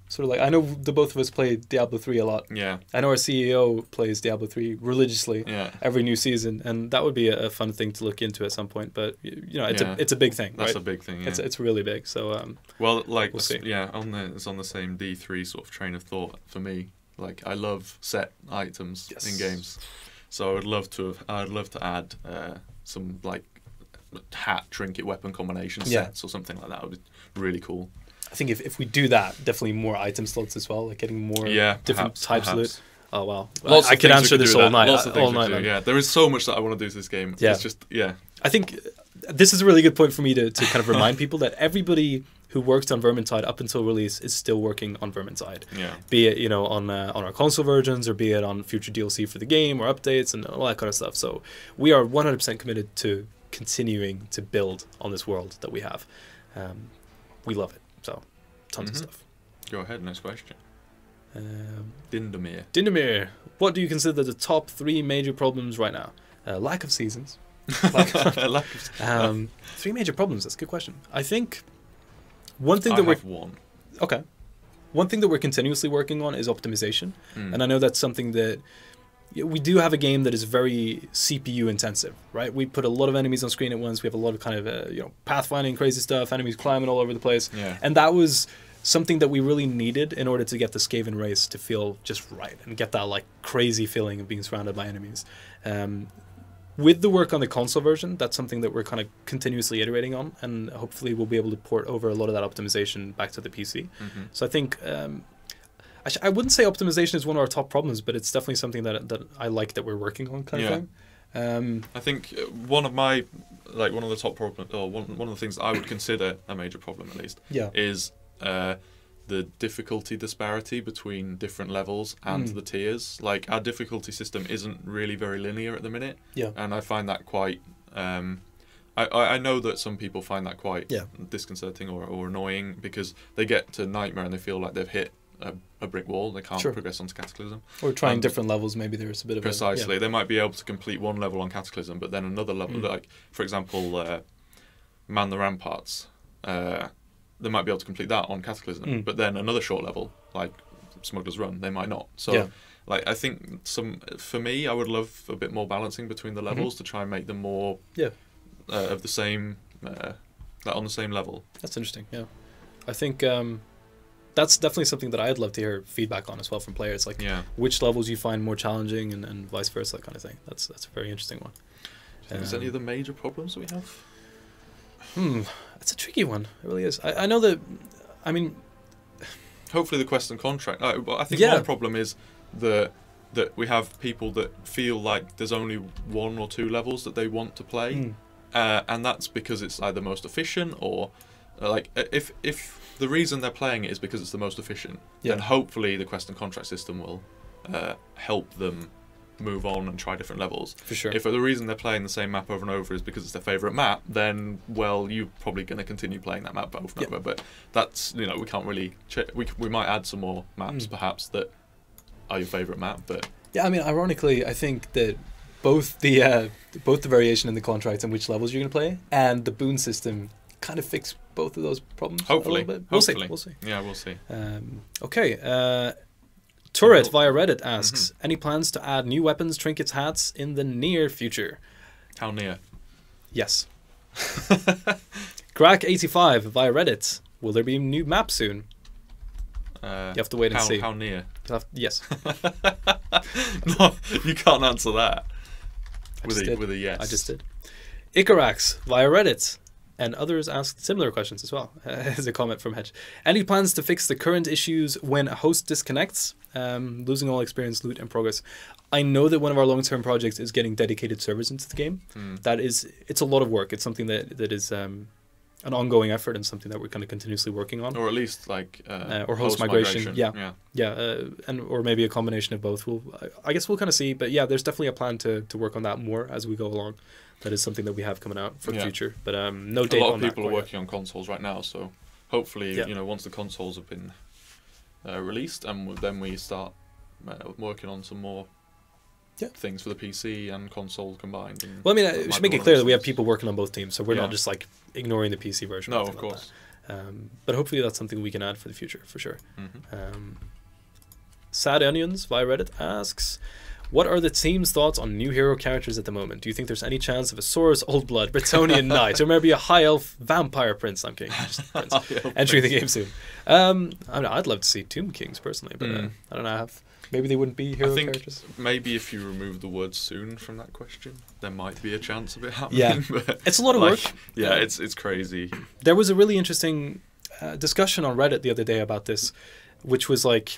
Speaker 1: Sort of like, I know the both of us play Diablo 3 a lot.
Speaker 2: Yeah.
Speaker 1: I know our CEO plays Diablo 3 religiously every new season, and that would be a fun thing to look into at some point. But it's a big thing.
Speaker 2: That's
Speaker 1: right?
Speaker 2: a big thing. Yeah.
Speaker 1: It's really big. So
Speaker 2: well, like
Speaker 1: we'll see.
Speaker 2: it's on the same D3 sort of train of thought for me. Like I love set items in games, so I'd love to add some like hat, trinket, weapon combination sets or something like that. Would be really cool.
Speaker 1: I think if we do that, definitely more item slots as well, like getting more different types of loot. Oh wow, I could answer this all night.
Speaker 2: Yeah, there is so much that I want to do to this game.
Speaker 1: Yeah.
Speaker 2: It's just
Speaker 1: I think this is a really good point for me to kind of remind people that everybody who worked on Vermintide up until release is still working on Vermintide.
Speaker 2: Yeah.
Speaker 1: Be it on our console versions or be it on future DLC for the game or updates and all that kind of stuff. So we are 100% committed to continuing to build on this world that we have. We love it. So, tons of stuff.
Speaker 2: Go ahead, next question. Dindemir.
Speaker 1: Dindemir, what do you consider the top 3 major problems right now? Lack of seasons. 3 major problems, that's a good question. I think one thing Okay. One thing that we're continuously working on is optimization. And I know that's something that we do have a game that is very CPU intensive, right? We put a lot of enemies on screen at once. We have a lot of kind of pathfinding, crazy stuff, enemies climbing all over the place.
Speaker 2: Yeah.
Speaker 1: And that was something that we really needed in order to get the Skaven race to feel just right and get that like crazy feeling of being surrounded by enemies. With the work on the console version, that's something that we're kind of continuously iterating on, and hopefully we'll be able to port over a lot of that optimization back to the PC. So I think I wouldn't say optimization is one of our top problems, but it's definitely something that I like that we're working on, kind of thing.
Speaker 2: I think one of the top problems, or one of the things that I would consider a major problem at least, is the difficulty disparity between different levels and the tiers. Like our difficulty system isn't really very linear at the minute, and I find that quite. I know that some people find that quite disconcerting or annoying because they get to Nightmare and they feel like they've hit a brick wall. They can't progress onto Cataclysm.
Speaker 1: Or trying different levels. Maybe there's a bit of
Speaker 2: precisely. They might be able to complete one level on Cataclysm, but then another level, like for example, Man the Ramparts. they might be able to complete that on Cataclysm, but then another short level like Smuggler's Run, they might not. So, like, I think for me, I would love a bit more balancing between the levels to try and make them more of the same, on the same level.
Speaker 1: That's interesting. Yeah, I think that's definitely something that I'd love to hear feedback on as well from players. Like, which levels you find more challenging, and vice versa, that kind of thing. That's a very interesting one.
Speaker 2: Is there any other major problems that we have?
Speaker 1: That's a tricky one. It really is. I know that. I mean,
Speaker 2: hopefully the quest and contract. I think one problem is that we have people that feel like there's only 1 or 2 levels that they want to play, and that's because it's either most efficient or like if the reason they're playing it is because it's the most efficient, then hopefully the quest and contract system will help them move on and try different levels.
Speaker 1: For sure.
Speaker 2: If the reason they're playing the same map over and over is because it's their favourite map, then, well, you're probably going to continue playing that map over and over. But that's, we can't really... We might add some more maps, perhaps, that are your favourite map, but...
Speaker 1: Yeah, I mean, ironically, I think that both the variation in the contracts and which levels you're going to play and the boon system kind of fix both of those problems
Speaker 2: hopefully.
Speaker 1: a little bit. We'll see.
Speaker 2: Yeah, we'll see.
Speaker 1: Okay, Turret via Reddit asks, any plans to add new weapons, trinkets, hats in the near future?
Speaker 2: How near?
Speaker 1: Yes. Crack85 via Reddit, will there be a new map soon? You have to wait and see.
Speaker 2: How near?
Speaker 1: Yes.
Speaker 2: No, you can't answer that with a yes.
Speaker 1: I just did. Icarax via Reddit. And others asked similar questions as well, as a comment from Hedge. Any plans to fix the current issues when a host disconnects, losing all experience, loot, and progress? I know that one of our long-term projects is getting dedicated servers into the game. It's a lot of work. It's something that is an ongoing effort and something that we're kind of continuously working on.
Speaker 2: Or at least like
Speaker 1: or host migration. And or maybe a combination of both. I guess we'll kind of see. But yeah, there's definitely a plan to work on that more as we go along. That is something that we have coming out for the future, but no date on that.
Speaker 2: A lot of people are working on consoles right now, so hopefully, once the consoles have been released, and then we start working on some more things for the PC and console combined. And
Speaker 1: well, I mean, we should make it clear that we have people working on both teams, so we're not just like ignoring the PC version.
Speaker 2: No, of course.
Speaker 1: But hopefully that's something we can add for the future, for sure. Sad Onions via Reddit asks, what are the team's thoughts on new hero characters at the moment? Do you think there's any chance of a Saurus Oldblood, Bretonnian Knight, or maybe a High Elf Vampire Prince? I'm kidding. Entering the game soon. I mean, I'd love to see Tomb Kings personally, but I don't know. Maybe they wouldn't be hero characters.
Speaker 2: Maybe if you remove the word soon from that question, there might be a chance of it happening.
Speaker 1: Yeah,
Speaker 2: but
Speaker 1: it's a lot of work.
Speaker 2: Yeah, it's crazy.
Speaker 1: There was a really interesting discussion on Reddit the other day about this, which was like,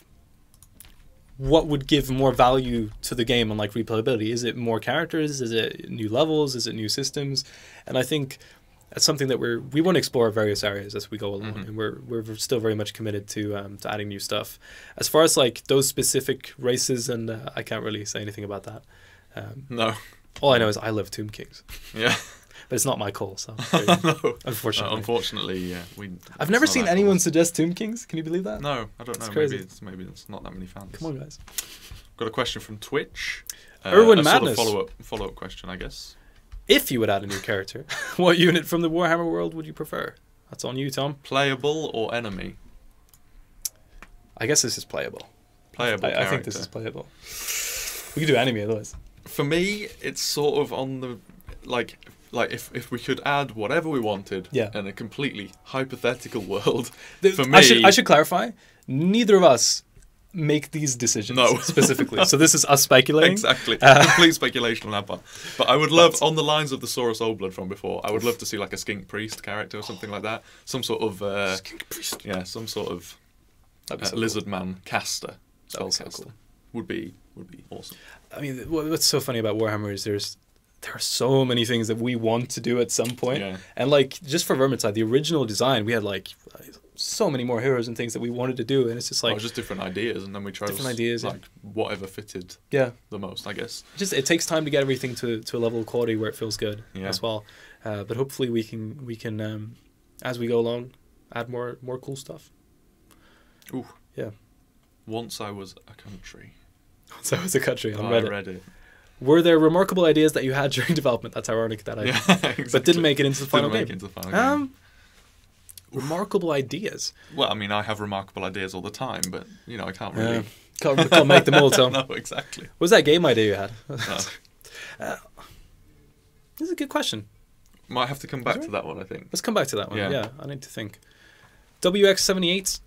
Speaker 1: what would give more value to the game on like replayability? Is it more characters? Is it new levels? Is it new systems? And I think that's something that we want to explore various areas as we go along, and we're still very much committed to adding new stuff. As far as like those specific races, and I can't really say anything about that.
Speaker 2: No.
Speaker 1: All I know is I love Tomb Kings.
Speaker 2: Yeah.
Speaker 1: But it's not my call, so
Speaker 2: no.
Speaker 1: Unfortunately.
Speaker 2: Unfortunately, yeah.
Speaker 1: I've never seen anyone suggest Tomb Kings. Can you believe that?
Speaker 2: No, I don't know.
Speaker 1: Crazy.
Speaker 2: Maybe it's not that many fans.
Speaker 1: Come on, guys.
Speaker 2: Got a question from Twitch.
Speaker 1: Erwin Madness.
Speaker 2: Sort of follow-up question, I guess.
Speaker 1: If you would add a new character, what unit from the Warhammer world would you prefer? That's on you, Tom.
Speaker 2: Playable or enemy?
Speaker 1: I guess this is playable.
Speaker 2: Playable.
Speaker 1: I think this is playable. We could do enemy otherwise.
Speaker 2: For me, it's sort of on the like if we could add whatever we wanted in a completely hypothetical world. For me,
Speaker 1: I should clarify. Neither of us make these decisions specifically. So this is us speculating.
Speaker 2: Exactly. Complete speculation on that part. But I would love, on the lines of the Saurus Oldblood from before, I would love to see like a skink priest character or something like that. Some sort of skink priest. Yeah, some sort of lizard man caster. Spellcaster. Cool. Would be awesome.
Speaker 1: I mean, what's so funny about Warhammer is there are so many things that we want to do at some point. Yeah. And like just for Vermintide, the original design, we had like so many more heroes and things that we wanted to do, and it's just like
Speaker 2: just different ideas, and then we chose different ideas, like whatever fitted the most, I guess. It
Speaker 1: takes time to get everything to a level of quality where it feels good as well. But hopefully we can as we go along add more cool stuff.
Speaker 2: Ooh.
Speaker 1: Yeah.
Speaker 2: Once I was a country.
Speaker 1: Once I was a country on
Speaker 2: Reddit. I read it.
Speaker 1: Were there remarkable ideas that you had during development? That's ironic that I
Speaker 2: exactly.
Speaker 1: but didn't make it into the final game. Remarkable ideas.
Speaker 2: Well, I mean, I have remarkable ideas all the time, but, you know, I can't really...
Speaker 1: Can't make them all, Tom.
Speaker 2: No, exactly.
Speaker 1: What was that game idea you had?
Speaker 2: No.
Speaker 1: This is a good question.
Speaker 2: Might have to come back to that one, I think.
Speaker 1: Let's come back to that one. Yeah, I need to think. WX78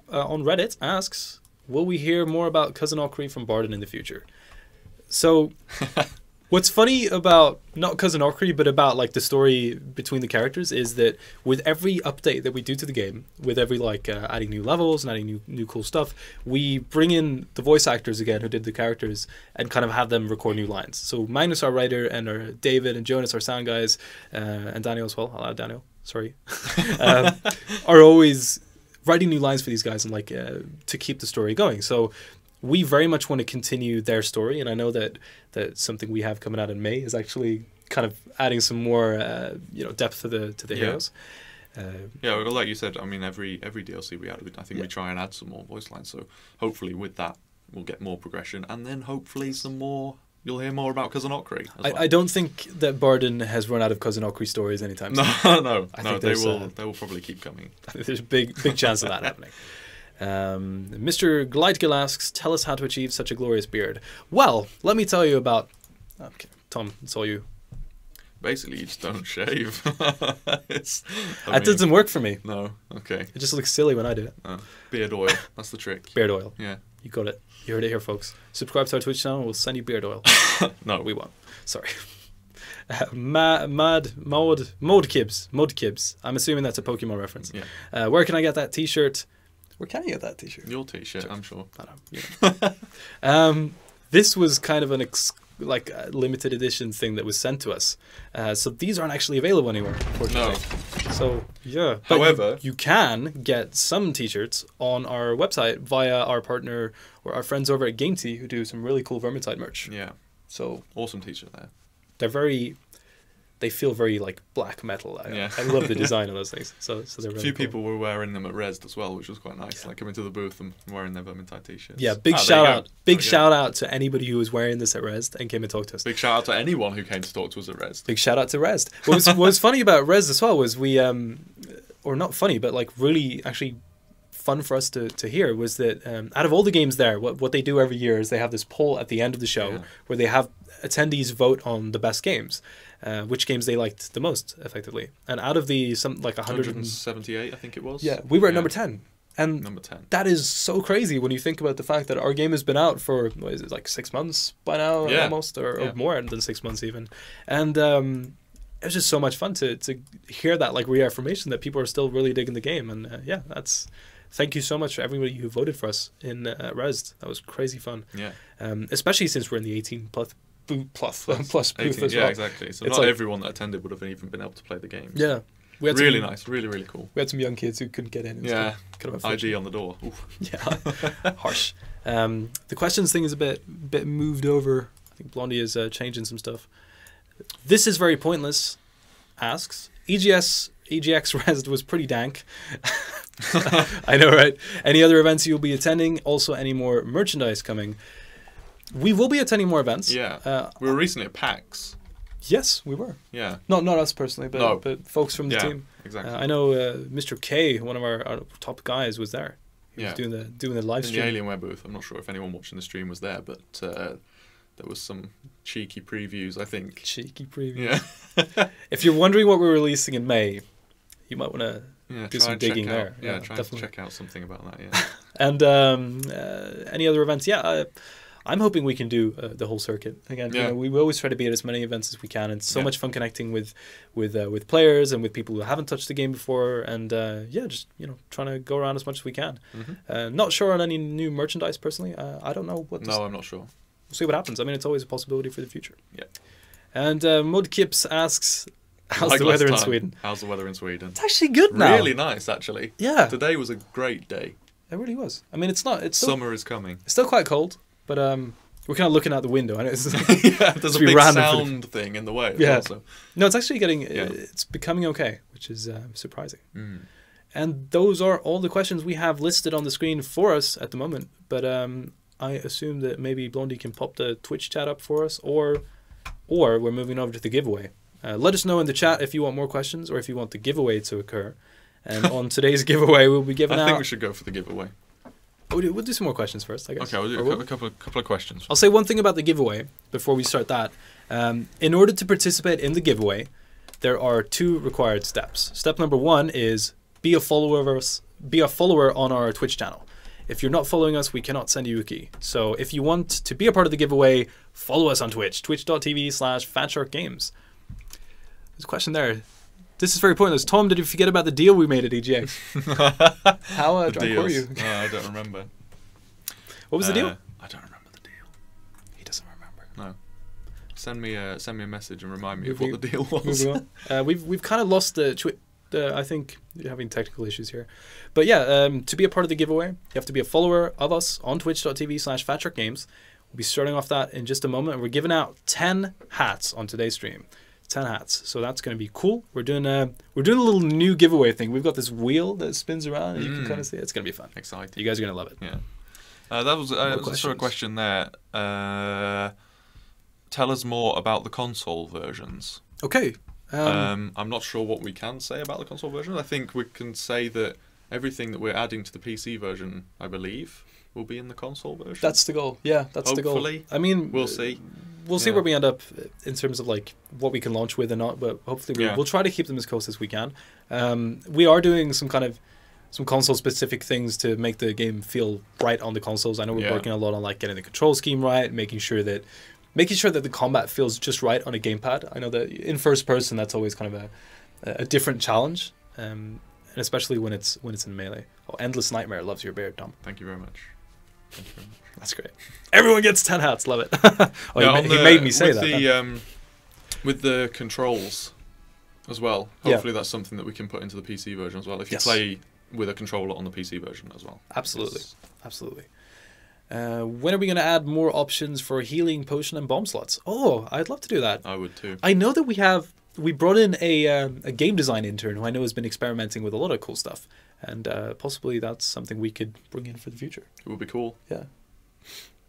Speaker 1: on Reddit asks, will we hear more about Cousin Ockery from Barden in the future? So... What's funny about not Cousin Ockery, but about like the story between the characters is that with every update that we do to the game, with every like adding new levels and adding new cool stuff, we bring in the voice actors again who did the characters and kind of have them record new lines. So Magnus, our writer, and our David and Jonas, our sound guys, and Daniel as well. I'll add Daniel. Sorry, are always writing new lines for these guys and like to keep the story going. So. We very much want to continue their story, and I know that something we have coming out in May is actually kind of adding some more depth to the heroes.
Speaker 2: Yeah, well, like you said, I mean, every DLC we add, I think we try and add some more voice lines. So hopefully with that, we'll get more progression, and then hopefully some more. You'll hear more about Cousin Ockery.
Speaker 1: I don't think that Barden has run out of Cousin Ockery stories anytime soon.
Speaker 2: No. They will probably keep coming.
Speaker 1: I think there's a big chance of that happening. Mr. Gleitgel asks, tell us how to achieve such a glorious beard. Well, let me tell you about... Okay, Tom, it's all you.
Speaker 2: Basically, you just don't shave.
Speaker 1: That doesn't work for me.
Speaker 2: No, okay.
Speaker 1: It just looks silly when I do it.
Speaker 2: Beard oil, that's the trick.
Speaker 1: Beard oil.
Speaker 2: Yeah.
Speaker 1: You got it. You heard it here, folks. Subscribe to our Twitch channel, we'll send you beard oil.
Speaker 2: No.
Speaker 1: We won't. Sorry. Modkibs. I'm assuming that's a Pokemon reference.
Speaker 2: Yeah.
Speaker 1: Where can I get that t-shirt? Where can you get that t-shirt?
Speaker 2: Your t-shirt, I'm sure.
Speaker 1: I know. This was kind of an limited edition thing that was sent to us. So these aren't actually available anywhere, unfortunately.
Speaker 2: No.
Speaker 1: So, yeah. But
Speaker 2: however...
Speaker 1: You can get some t-shirts on our website via our partner or our friends over at GameTee who do some really cool Vermintide merch.
Speaker 2: Yeah.
Speaker 1: So
Speaker 2: awesome t-shirt there.
Speaker 1: They feel very like black metal. I love the design of those things. So they're really
Speaker 2: A few
Speaker 1: cool.
Speaker 2: people were wearing them at Rezzed as well, which was quite nice. Like coming to the booth and wearing their Vermintide t-shirts.
Speaker 1: Yeah, big shout out to anybody who was wearing this at Rezzed and came and talked to us.
Speaker 2: Big shout out to anyone who came to talk to us at Rezzed.
Speaker 1: Big shout out to Rezzed. What was funny about Rezzed as well was we or not funny, but like really actually fun for us to hear was that out of all the games there, what they do every year is they have this poll at the end of the show where they have attendees vote on the best games. Which games they liked the most, effectively. And out of the
Speaker 2: 178, I think it was.
Speaker 1: Yeah, we were at number 10. And
Speaker 2: number 10.
Speaker 1: That is so crazy when you think about the fact that our game has been out for, what is it, like 6 months by now, almost, or more than 6 months even. And it was just so much fun to hear that like reaffirmation that people are still really digging the game. And that's... Thank you so much for everybody who voted for us in Rezzed. That was crazy fun.
Speaker 2: Yeah.
Speaker 1: Especially since we're in the 18 plus booth as well.
Speaker 2: Yeah, exactly. So it's not everyone that attended would have even been able to play the game.
Speaker 1: Yeah.
Speaker 2: We had really nice, really cool.
Speaker 1: We had some young kids who couldn't get in.
Speaker 2: Yeah. Kind of ID on the door. Oof.
Speaker 1: Yeah. Harsh. The questions thing is a bit moved over. I think Blondie is changing some stuff. This is very pointless. Asks EGX Rezzed was pretty dank. I know, right? Any other events you'll be attending? Also, any more merchandise coming? We will be attending more events.
Speaker 2: Yeah. We were recently at PAX.
Speaker 1: Yes, we were.
Speaker 2: Yeah.
Speaker 1: Not us personally, but folks from the team.
Speaker 2: Exactly.
Speaker 1: I know Mr. K, one of our top guys, was there. He was doing the live stream.
Speaker 2: In the Alienware booth. I'm not sure if anyone watching the stream was there, but there was some cheeky previews, I think.
Speaker 1: Cheeky previews. Yeah. If you're wondering what we're releasing in May, you might want to do some digging there.
Speaker 2: Yeah, try to check out something about that, yeah.
Speaker 1: And any other events? Yeah, I'm hoping we can do the whole circuit again.
Speaker 2: Yeah.
Speaker 1: We always try to be at as many events as we can. It's so much fun connecting with players and with people who haven't touched the game before, and just trying to go around as much as we can. Mm-hmm. Not sure on any new merchandise personally. I don't know what.
Speaker 2: No, I'm not sure.
Speaker 1: We'll see what happens. I mean, it's always a possibility for the future.
Speaker 2: Yeah.
Speaker 1: And Mudkips asks, how's the weather in Sweden?
Speaker 2: How's the weather in Sweden?
Speaker 1: It's actually good now.
Speaker 2: Really nice, actually.
Speaker 1: Yeah.
Speaker 2: Today was a great day.
Speaker 1: It really was. I mean, it's still,
Speaker 2: summer is coming.
Speaker 1: It's still quite cold, but we're kind of looking out the window. I know it's
Speaker 2: there's a big sound thing in the way.
Speaker 1: Yeah. No, it's actually getting. It's becoming okay, which is surprising.
Speaker 2: Mm.
Speaker 1: And those are all the questions we have listed on the screen for us at the moment. But I assume that maybe Blondie can pop the Twitch chat up for us, or we're moving over to the giveaway. Let us know in the chat if you want more questions or if you want the giveaway to occur. And on today's giveaway, we'll be giving out...
Speaker 2: I think we should go for the giveaway.
Speaker 1: We'll do some more questions first, I guess.
Speaker 2: Okay, we'll do a couple of questions.
Speaker 1: I'll say one thing about the giveaway before we start that. In order to participate in the giveaway, there are 2 required steps. Step number 1 is be a follower on our Twitch channel. If you're not following us, we cannot send you a key. So if you want to be a part of the giveaway, follow us on Twitch, twitch.tv/FatsharkGames. There's a question there. This is very pointless. Tom, did you forget about the deal we made at EGX? How drunk were you?
Speaker 2: I don't remember.
Speaker 1: What was the deal?
Speaker 2: I don't remember the deal.
Speaker 1: He doesn't remember.
Speaker 2: No. Send me a message and remind me of what the deal was.
Speaker 1: We've kind of lost I think you're having technical issues here. But yeah, to be a part of the giveaway, you have to be a follower of us on twitch.tv/FatsharkGames. We'll be starting off that in just a moment. We're giving out 10 hats on today's stream. 10 hats. So that's going to be cool. We're doing a little new giveaway thing. We've got this wheel that spins around and you can kind of see it. It's going to be fun.
Speaker 2: Exciting.
Speaker 1: You guys are going to love it.
Speaker 2: Yeah. That was a sort of question there. Tell us more about the console versions.
Speaker 1: Okay.
Speaker 2: I'm not sure what we can say about the console version. I think we can say that everything that we're adding to the PC version, I believe, will be in the console version.
Speaker 1: That's the goal. Yeah, that's the goal.
Speaker 2: Hopefully.
Speaker 1: I mean,
Speaker 2: we'll see.
Speaker 1: We'll see where we end up in terms of like what we can launch with and not, but hopefully we'll try to keep them as close as we can. We are doing some console specific things to make the game feel right on the consoles. I know we're working a lot on like getting the control scheme right, making sure that the combat feels just right on a gamepad. I know that in first person that's always kind of a different challenge, and especially when it's in melee. Oh, Endless Nightmare loves your beard, Tom.
Speaker 2: Thank you very much.
Speaker 1: That's great. Everyone gets 10 hats. Love it. He made me say that.
Speaker 2: With the controls as well. Hopefully that's something that we can put into the PC version as well. If you play with a controller on the PC version as well.
Speaker 1: Absolutely. Absolutely. When are we going to add more options for healing, potion, and bomb slots? Oh, I'd love to do that.
Speaker 2: I would too.
Speaker 1: I know that we brought in a game design intern who I know has been experimenting with a lot of cool stuff. And possibly that's something we could bring in for the future.
Speaker 2: It would be cool.
Speaker 1: Yeah.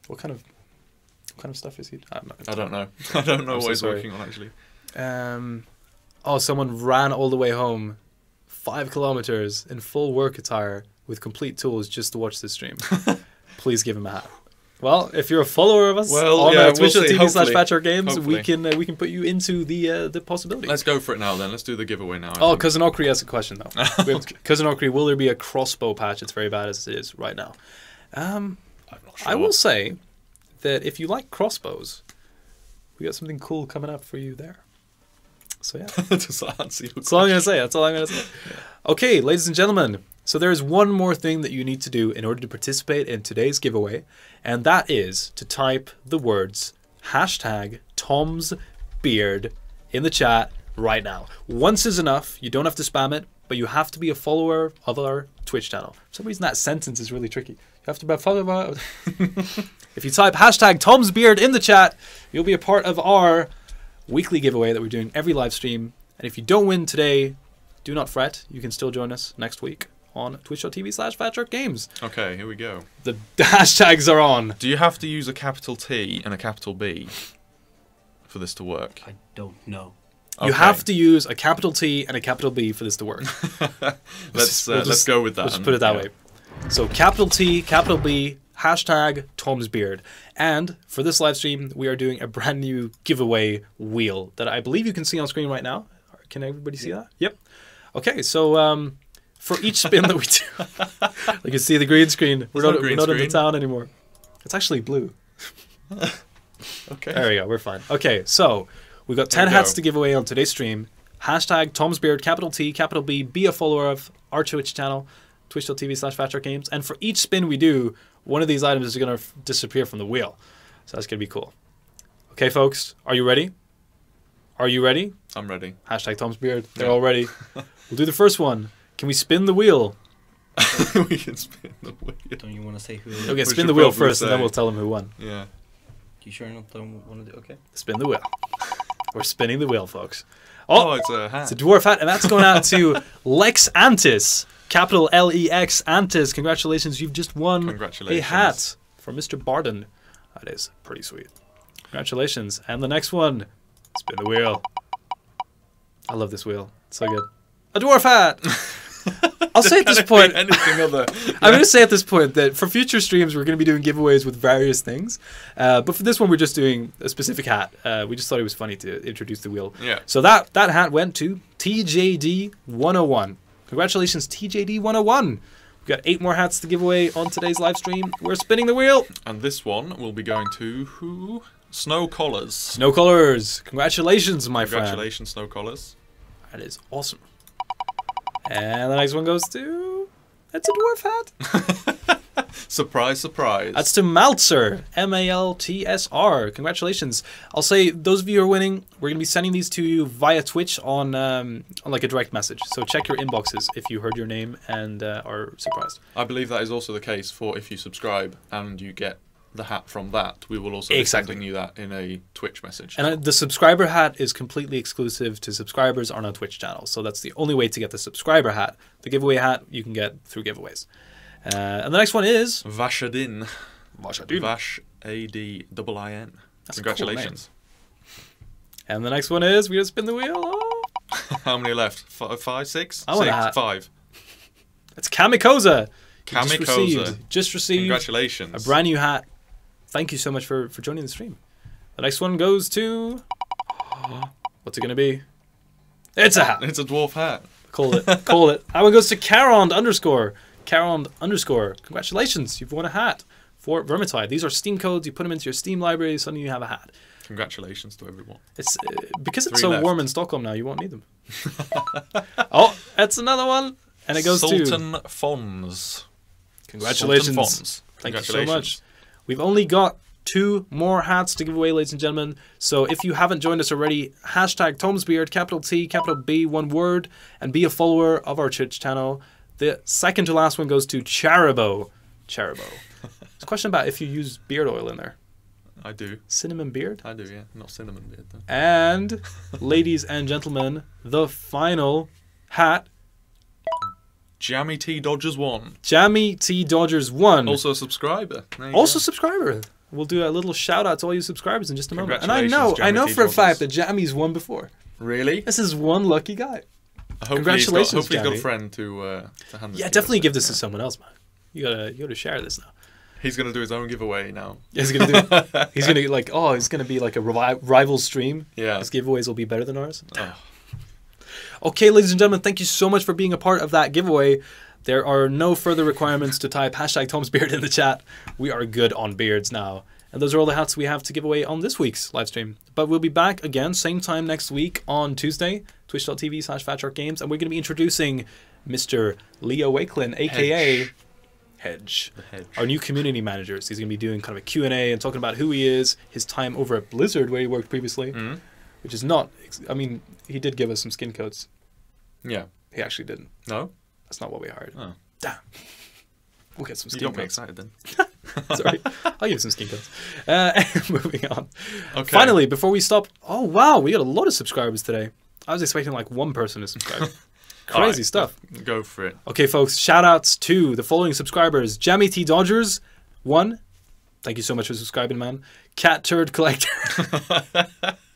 Speaker 1: What kind of stuff is he?
Speaker 2: I don't know. I don't know what he's working on actually.
Speaker 1: Someone ran all the way home 5 kilometers in full work attire with complete tools just to watch this stream. Please give him a hat. Well, if you're a follower of us on twitch.tv/FatsharkGames, we can put you into the possibility.
Speaker 2: Let's go for it now then. Let's do the giveaway now.
Speaker 1: Oh, Cousin Okri has a question though. Cousin Okri, will there be a crossbow patch? It's very bad as it is right now. I'm not sure. I will say that if you like crossbows, we got something cool coming up for you there. So yeah. That's all I'm going to say. Okay, ladies and gentlemen. So there's one more thing that you need to do in order to participate in today's giveaway, and that is to type the words #Tom'sBeard in the chat right now. Once is enough. You don't have to spam it, but you have to be a follower of our Twitch channel. For some reason that sentence is really tricky. You have to be a follower. If you type #Tom'sBeard in the chat, you'll be a part of our weekly giveaway that we're doing every live stream. And if you don't win today, do not fret. You can still join us next week on twitch.tv/FatsharkGames.
Speaker 2: Okay, here we go.
Speaker 1: The hashtags are on.
Speaker 2: Do you have to use a capital T and a capital B for this to work?
Speaker 3: I don't know.
Speaker 1: You have to use a capital T and a capital B for this to work.
Speaker 2: Let's go with that.
Speaker 1: Let's just put it that way. So capital T, capital B, #Tom'sBeard. And for this live stream, we are doing a brand new giveaway wheel that I believe you can see on screen right now. Can everybody see that? Yep. Okay, so for each spin that we do, you can see the green screen. We're not in the town anymore. It's actually blue.
Speaker 2: Okay.
Speaker 1: There we go. We're fine. Okay, so we've got 10 hats to give away on today's stream. #Tom'sBeard, capital T, capital B. Be a follower of our Twitch channel, twitch.tv/FatsharkGames. And for each spin we do, one of these items is going to disappear from the wheel. So that's going to be cool. Okay, folks, are you ready? Are you ready?
Speaker 2: I'm ready.
Speaker 1: #Tom'sBeard. They're all ready. We'll do the first one. Can we spin the wheel?
Speaker 2: We can spin the wheel.
Speaker 3: Don't you want to say who?
Speaker 1: Okay, spin the wheel first, and then we'll tell them who won.
Speaker 2: Yeah.
Speaker 3: You sure you don't want to do? Okay.
Speaker 1: Spin the wheel. We're spinning the wheel, folks.
Speaker 2: Oh, it's a hat.
Speaker 1: It's a dwarf hat, and that's going out to Lex Antis. Capital Lex Antis. Congratulations, you've just won a hat from Mr. Barden. That is pretty sweet. Congratulations. And the next one. Spin the wheel. I love this wheel. It's so good. A dwarf hat! I'll say at this point,
Speaker 2: anything other.
Speaker 1: I'm going to say at this point that for future streams, we're going to be doing giveaways with various things. But for this one, we're just doing a specific hat. We just thought it was funny to introduce the wheel.
Speaker 2: Yeah.
Speaker 1: So that hat went to TJD 101. Congratulations, TJD 101. We've got 8 more hats to give away on today's live stream. We're spinning the wheel.
Speaker 2: And this one will be going to who? Snow Collars.
Speaker 1: Snow Collars. Congratulations, my friend.
Speaker 2: Congratulations, Snow Collars.
Speaker 1: That is awesome. And the next one goes to... It's a dwarf hat.
Speaker 2: Surprise, surprise.
Speaker 1: That's to Maltzer. M-A-L-T-S-R. Congratulations. I'll say, those of you who are winning, we're going to be sending these to you via Twitch on like a direct message. So check your inboxes if you heard your name and are surprised.
Speaker 2: I believe that is also the case for if you subscribe and you get the hat from that. We will also be sending you that in a Twitch message.
Speaker 1: And the subscriber hat is completely exclusive to subscribers on our Twitch channel. So that's the only way to get the subscriber hat. The giveaway hat you can get through giveaways. And the next one is...
Speaker 2: Vashadin.
Speaker 1: Vashadin.
Speaker 2: Vash-A-D-I-I-N.
Speaker 1: That's
Speaker 2: Congratulations.
Speaker 1: A cool name. And the next one is... We're going to spin the wheel. Oh.
Speaker 2: How many left? 5, 6?
Speaker 1: I want
Speaker 2: 6, 5.
Speaker 1: It's Kamikoza.
Speaker 2: Kamikoza.
Speaker 1: Just received
Speaker 2: Congratulations.
Speaker 1: a brand new hat. Thank you so much for joining the stream. The next one goes to... What's it going to be? It's a hat.
Speaker 2: It's a dwarf hat.
Speaker 1: Call it. Call it. That one goes to Carond _. Carond _ Congratulations. You've won a hat for Vermintide. These are Steam codes. You put them into your Steam library. Suddenly you have a hat.
Speaker 2: Congratulations to everyone.
Speaker 1: It's because it's
Speaker 2: 3
Speaker 1: so warm
Speaker 2: left.
Speaker 1: in Stockholm now, you won't need them. Oh, that's another one. And it goes
Speaker 2: Sultan
Speaker 1: to...
Speaker 2: Fons.
Speaker 1: Congratulations.
Speaker 2: Sultan Fons.
Speaker 1: Thank you so much. We've only got 2 more hats to give away, ladies and gentlemen. So if you haven't joined us already, hashtag TomsBeard, capital T, capital B, one word, and be a follower of our Twitch channel. The second to last one goes to Charibo. Charibo. There's a question about if you use beard oil in there.
Speaker 2: I do.
Speaker 1: Cinnamon beard?
Speaker 2: I do, yeah. Not cinnamon beard, though.
Speaker 1: And, ladies and gentlemen, the final hat.
Speaker 2: Jammy T Dodgers 1.
Speaker 1: Jammy T Dodgers 1.
Speaker 2: Also a subscriber.
Speaker 1: Also subscriber. We'll do a little shout out to all you subscribers in just a moment. And I
Speaker 2: Congratulations,
Speaker 1: know
Speaker 2: Jammy T
Speaker 1: for a
Speaker 2: Dodgers.
Speaker 1: fact that Jammy's won before.
Speaker 2: Really?
Speaker 1: This is one lucky guy.
Speaker 2: Congratulations,
Speaker 1: Congratulations,
Speaker 2: hopefully he's got
Speaker 1: Jammy.
Speaker 2: a friend to hand this
Speaker 1: Yeah,
Speaker 2: to.
Speaker 1: definitely give this to someone else, man. You gotta share this now.
Speaker 2: He's going to do his own giveaway now.
Speaker 1: Yeah, he's gonna do. He's gonna be like a rival stream.
Speaker 2: Yeah.
Speaker 1: His giveaways will be better than ours.
Speaker 2: Oh.
Speaker 1: Okay, ladies and gentlemen, thank you so much for being a part of that giveaway. There are no further requirements to type hashtag TomsBeard in the chat. We are good on beards now. And those are all the hats we have to give away on this week's live stream. But we'll be back again, same time next week on Tuesday, twitch.tv/Fatshark Games. And we're going to be introducing Mr. Leo Wakelin, a.k.a. Hedge, our new community manager. So he's going to be doing kind of a Q&A and talking about who he is, his time over at Blizzard, where he worked previously, which is not... I mean, he did give us some skin codes.
Speaker 2: Yeah.
Speaker 1: He actually didn't.
Speaker 2: No?
Speaker 1: That's not what we hired.
Speaker 2: Oh.
Speaker 1: Damn. We'll get some
Speaker 2: You
Speaker 1: skin
Speaker 2: got me
Speaker 1: codes.
Speaker 2: excited then.
Speaker 1: Sorry. I'll give some skin codes. Moving on.
Speaker 2: Okay.
Speaker 1: Finally, before we stop... Oh, wow. We got a lot of subscribers today. I was expecting like 1 person to subscribe. Crazy
Speaker 2: Alright,
Speaker 1: stuff.
Speaker 2: Go for it.
Speaker 1: Okay, folks. Shout outs to the following subscribers. Jammy T Dodgers 1. Thank you so much for subscribing, man. Cat Turd Collector.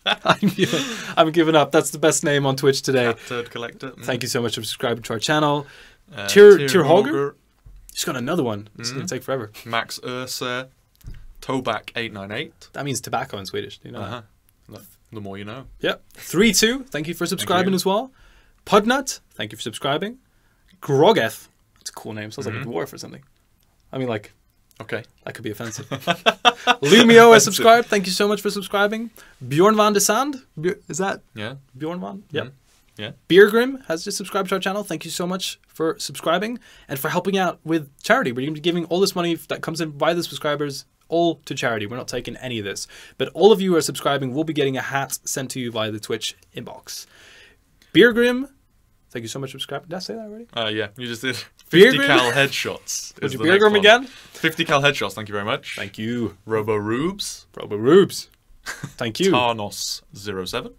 Speaker 1: I'm giving up. That's the best name on Twitch today.
Speaker 2: Cat Turd Collector.
Speaker 1: Thank you so much for subscribing to our channel.
Speaker 2: Tyr
Speaker 1: Hogger. Just got another one. It's going to take forever.
Speaker 2: Max Ursa. Toback 898.
Speaker 1: That means tobacco in Swedish. Do you know that?
Speaker 2: The more you know.
Speaker 1: Yep. 32. Thank you for subscribing
Speaker 2: you.
Speaker 1: as well. Pudnut. Thank you for subscribing. Grogeth. That's a cool name. Sounds like a dwarf or something. I mean, like,
Speaker 2: Okay.
Speaker 1: that could be offensive. Lumio has subscribed. Thank you so much for subscribing. Bjorn van de Sand. Is that
Speaker 2: Yeah.
Speaker 1: Bjorn van? Yep.
Speaker 2: Yeah.
Speaker 1: Beergrim has just subscribed to our channel. Thank you so much for subscribing and for helping out with charity. We're going to be giving all this money that comes in by the subscribers all to charity. We're not taking any of this. But all of you who are subscribing will be getting a hat sent to you via the Twitch inbox. Beergrim, thank you so much for subscribing. Did I say that already?
Speaker 2: Yeah. You just did
Speaker 1: Beer
Speaker 2: 50
Speaker 1: Grim?
Speaker 2: cal headshots.
Speaker 1: Would
Speaker 2: is
Speaker 1: you
Speaker 2: the next
Speaker 1: Beergrim
Speaker 2: one.
Speaker 1: again?
Speaker 2: 50 cal headshots. Thank you very much.
Speaker 1: Thank you.
Speaker 2: Robo Rubes.
Speaker 1: Robo Rubes. Thank you.
Speaker 2: Tarnos 07.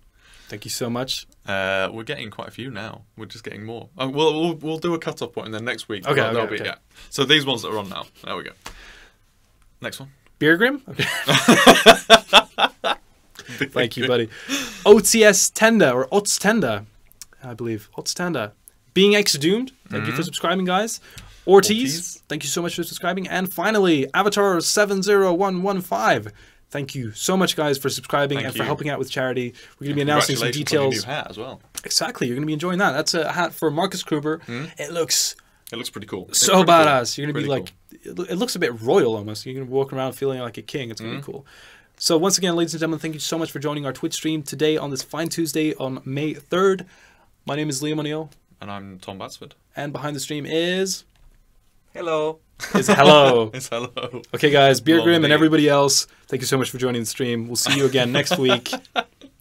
Speaker 1: Thank you so much.
Speaker 2: We're getting quite a few now. We're just getting more. We'll do a cut-off point and then next week.
Speaker 1: Okay,
Speaker 2: that'll
Speaker 1: okay,
Speaker 2: be,
Speaker 1: okay.
Speaker 2: yeah. So these ones that are on now. There we go. Next one.
Speaker 1: Beergrim? Okay. Thank you, buddy. OTS Tenda, or Ots Tenda, I believe. Ots Tenda. Being X-Doomed, thank you for subscribing, guys. Ortiz, thank you so much for subscribing. And finally, Avatar70115. Thank you so much, guys, for subscribing and for helping out with charity. We're going to be announcing some details.
Speaker 2: On your new hat as well.
Speaker 1: Exactly, you're going to be enjoying that. That's a hat for Marcus Kruber. It looks
Speaker 2: pretty cool.
Speaker 1: So badass. Cool. You're going to be like, it looks a bit royal almost. You're going to walk around feeling like a king. It's going to be cool. So once again, ladies and gentlemen, thank you so much for joining our Twitch stream today on this fine Tuesday on May 3rd. My name is Liam O'Neill.
Speaker 2: And I'm Tom Batsford.
Speaker 1: And behind the stream is...
Speaker 3: Hello.
Speaker 1: It's hello.
Speaker 2: It's hello.
Speaker 1: Okay, guys, Beer Grim and everybody else, thank you so much for joining the stream. We'll see you again next week.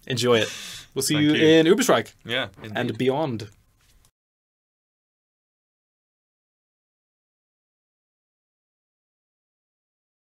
Speaker 1: Enjoy it. We'll see you in Uberstrike.
Speaker 2: Yeah,
Speaker 1: indeed. And beyond.